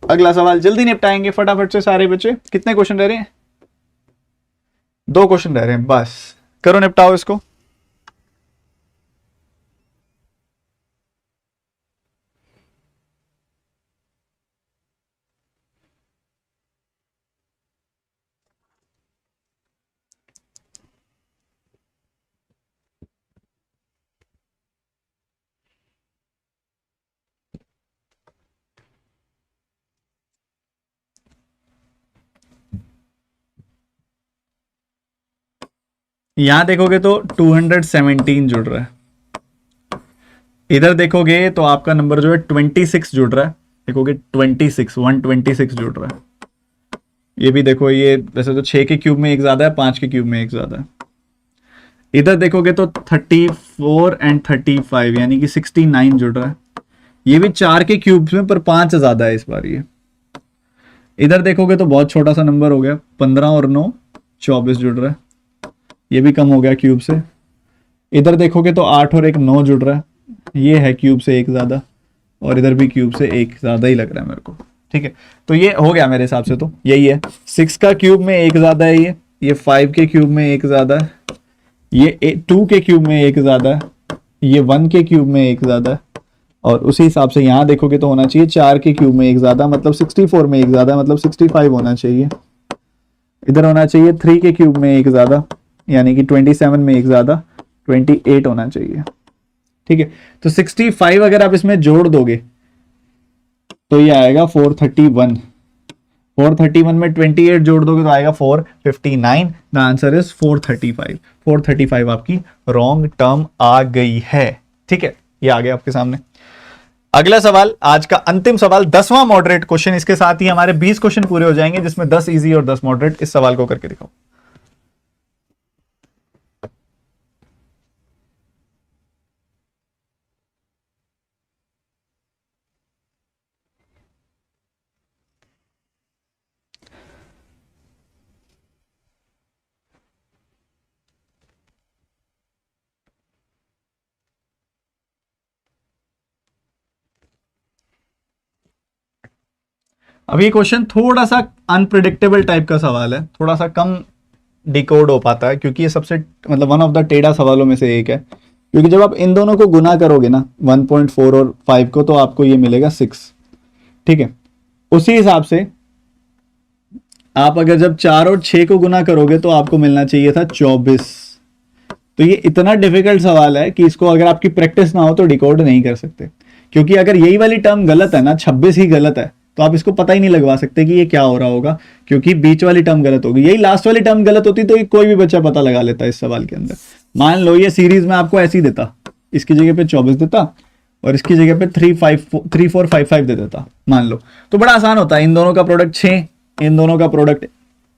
अगला सवाल जल्दी निपटाएंगे फटाफट से सारे बच्चे। कितने क्वेश्चन रह रहे हैं? 2 क्वेश्चन रह रहे हैं बस, करो निपटाओ इसको। यहां देखोगे तो 217 जुड़ रहा है, इधर देखोगे तो आपका नंबर जो है 26 जुड़ रहा है, देखोगे 126 जुड़ रहा है। ये भी देखो, ये वैसे तो 6 के क्यूब में एक ज्यादा है, 5 के क्यूब में एक ज्यादा है। इधर देखोगे तो 34 एंड 35 यानी कि 69 जुड़ रहा है। ये भी 4 के क्यूब्स में, पर 5 ज्यादा है इस बार ये। इधर देखोगे तो बहुत छोटा सा नंबर हो गया, 15 और 9 24 जुड़ रहा है, ये भी कम हो गया क्यूब से। इधर देखोगे तो 8 और 1 9 जुड़ रहा है, ये है क्यूब से एक ज्यादा, और इधर भी क्यूब से एक ज्यादा ही लग रहा है मेरे को। ठीक है, तो ये हो गया मेरे हिसाब से, तो यही है। 6 का क्यूब में एक ज्यादा है ये 5 के क्यूब में एक ज्यादा है, ये 2 के क्यूब में एक ज्यादा है, ये 1 के क्यूब में एक ज्यादा है, और उसी हिसाब से यहाँ देखोगे तो होना चाहिए 4 के क्यूब में एक ज्यादा, मतलब 64 में एक ज्यादा, मतलब 65 होना चाहिए। इधर होना चाहिए 3 के क्यूब में एक ज्यादा, यानी कि 27 में एक ज्यादा, 28 होना चाहिए। ठीक है, तो 65 अगर आप इसमें जोड़ दोगे तो ये आएगा 431। 431 में 28 जोड़ दोगे तो आएगा 459। The answer is 435। 435 आपकी रॉन्ग टर्म आ गई है। ठीक है, ये आ गया आपके सामने। अगला सवाल, आज का अंतिम सवाल, 10वां मॉडरेट क्वेश्चन। इसके साथ ही हमारे 20 क्वेश्चन पूरे हो जाएंगे, जिसमें 10 इजी और 10 मॉडरेट। इस सवाल को करके दिखाओ। अब ये क्वेश्चन थोड़ा सा अनप्रिडिक्टेबल टाइप का सवाल है, थोड़ा सा कम डिकोड हो पाता है, क्योंकि ये सबसे मतलब वन ऑफ द टेढ़ा सवालों में से एक है। क्योंकि जब आप इन दोनों को गुना करोगे ना, 1.4 और 5 को, तो आपको ये मिलेगा 6। ठीक है, उसी हिसाब से आप अगर जब 4 और 6 को गुना करोगे तो आपको मिलना चाहिए था 24। तो ये इतना डिफिकल्ट सवाल है कि इसको अगर आपकी प्रैक्टिस ना हो तो डिकोड नहीं कर सकते। क्योंकि अगर यही वाली टर्म गलत है ना, 26 ही गलत है, तो आप इसको पता ही नहीं लगवा सकते कि ये क्या हो रहा होगा, क्योंकि बीच वाली टर्म गलत होगी। यही लास्ट वाली टर्म गलत होती तो कोई भी बच्चा पता लगा लेता इस सवाल के अंदर। मान लो ये सीरीज में आपको ऐसी देता, इसकी जगह पे 24 देता और इसकी जगह पे 3455 दे देता, मान लो, तो बड़ा आसान होता है। इन दोनों का प्रोडक्ट 6, इन दोनों का प्रोडक्ट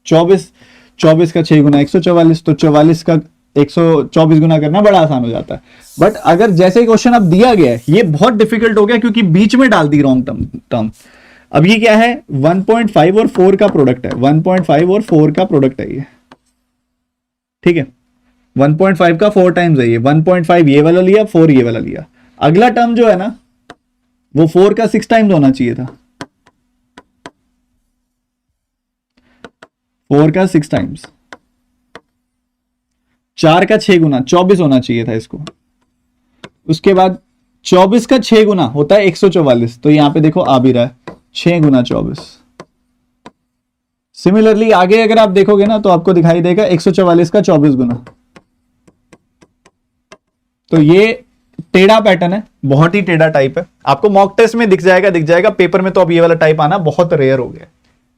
24, 24 का 6 गुना 144, तो 44 का 124 गुना करना बड़ा आसान हो जाता है। बट अगर जैसे ही क्वेश्चन अब दिया गया है, ये बहुत डिफिकल्ट हो गया, क्योंकि बीच में डाल दी रॉन्ग टर्म। अब ये क्या है, 1.5 और 4 का प्रोडक्ट है, 1.5 और 4 का प्रोडक्ट है ये। ठीक है, 1.5 का 4 टाइम्स है ये, 1.5 ये वाला लिया, 4 ये वाला लिया। अगला टर्म जो है ना, वो 4 का 6 टाइम्स होना चाहिए था, 4 का 6 टाइम्स, 4 का 6 गुना 24 होना चाहिए था इसको। उसके बाद 24 का 6 गुना होता है 144, तो यहां पे देखो आ भी रहा है 6 गुना 24। सिमिलरली आगे अगर आप देखोगे ना, तो आपको दिखाई देगा 144 का 24 गुना। तो ये टेढ़ा पैटर्न है, बहुत ही टेढ़ा टाइप है। आपको मॉक टेस्ट में दिख जाएगा, पेपर में तो अब ये वाला टाइप आना बहुत रेयर हो गया।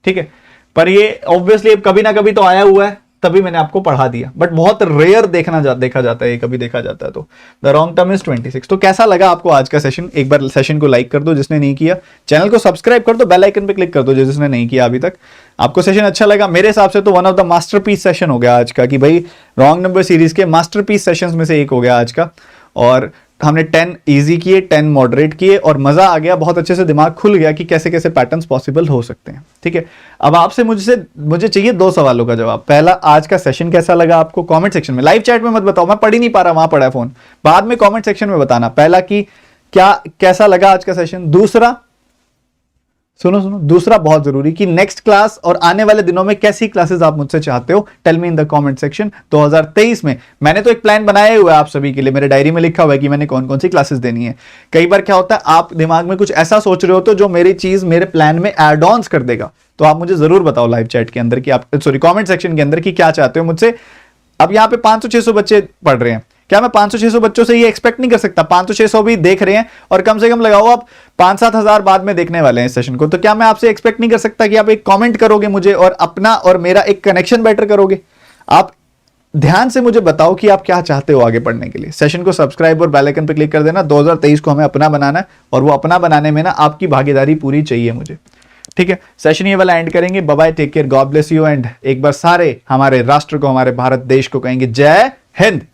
ठीक है, पर ये ऑब्वियसली कभी ना कभी तो आया हुआ है, तभी मैंने आपको पढ़ा दिया, बट बहुत रेयर देखा जाता है, कभी देखा जाता है। तो द रॉन्ग टर्म इज 26। तो कैसा लगा आपको आज का सेशन? एक बार सेशन को लाइक कर दो जिसने नहीं किया, चैनल को सब्सक्राइब कर दो, बेल आइकन पे क्लिक कर दो जिसने नहीं किया अभी तक। आपको सेशन अच्छा लगा? मेरे हिसाब से तो one of the masterpiece session हो गया आज का, कि भाई रॉन्ग नंबर सीरीज के मास्टरपीस सेशंस में से एक हो गया आज का। और हमने 10 इजी किए, 10 मॉडरेट किए, और मजा आ गया, बहुत अच्छे से दिमाग खुल गया कि कैसे कैसे पैटर्न्स पॉसिबल हो सकते हैं। ठीक है, अब आपसे मुझे चाहिए 2 सवालों का जवाब। पहला, आज का सेशन कैसा लगा आपको? कमेंट सेक्शन में, लाइव चैट में मत बताओ, मैं पढ़ ही नहीं पा रहा, वहां पड़ा है फोन, बाद में कमेंट सेक्शन में बताना पहला कि कैसा लगा आज का सेशन। दूसरा, सुनो दूसरा बहुत जरूरी, कि नेक्स्ट क्लास और आने वाले दिनों में कैसी क्लासेस आप मुझसे चाहते हो, tell me in the comment section. 2023 में मैंने तो एक प्लान बनाया हुआ है आप सभी के लिए, मेरे डायरी में लिखा हुआ है कि मैंने कौन कौन सी क्लासेस देनी है। कई बार क्या होता है, आप दिमाग में कुछ ऐसा सोच रहे हो तो जो मेरी चीज मेरे प्लान में एड ऑन्स कर देगा, तो आप मुझे जरूर बताओ लाइव चैट के अंदर कि आप, सॉरी कॉमेंट सेक्शन के अंदर, कि क्या चाहते हो मुझसे। अब यहाँ पे 500-600 बच्चे पढ़ रहे हैं, क्या मैं 500-600 बच्चों से ये एक्सपेक्ट नहीं कर सकता? 500-600 भी देख रहे हैं, और कम से कम लगाओ आप 5-7 हजार बाद में देखने वाले हैं इस सेशन को, तो क्या मैं आपसे एक्सपेक्ट नहीं कर सकता कि आप एक कमेंट करोगे मुझे, और अपना और मेरा एक कनेक्शन बेटर करोगे? आप ध्यान से मुझे बताओ कि आप क्या चाहते हो आगे पढ़ने के लिए। सेशन को सब्सक्राइब और बेल आइकन पे क्लिक कर देना। 2023 को हमें अपना बनाना है, और वो अपना बनाने में ना आपकी भागीदारी पूरी चाहिए मुझे। ठीक है, सेशन ये वाला एंड करेंगे। Bye bye, take care, God bless you, and एक बार सारे हमारे राष्ट्र को, हमारे भारत देश को कहेंगे जय हिंद।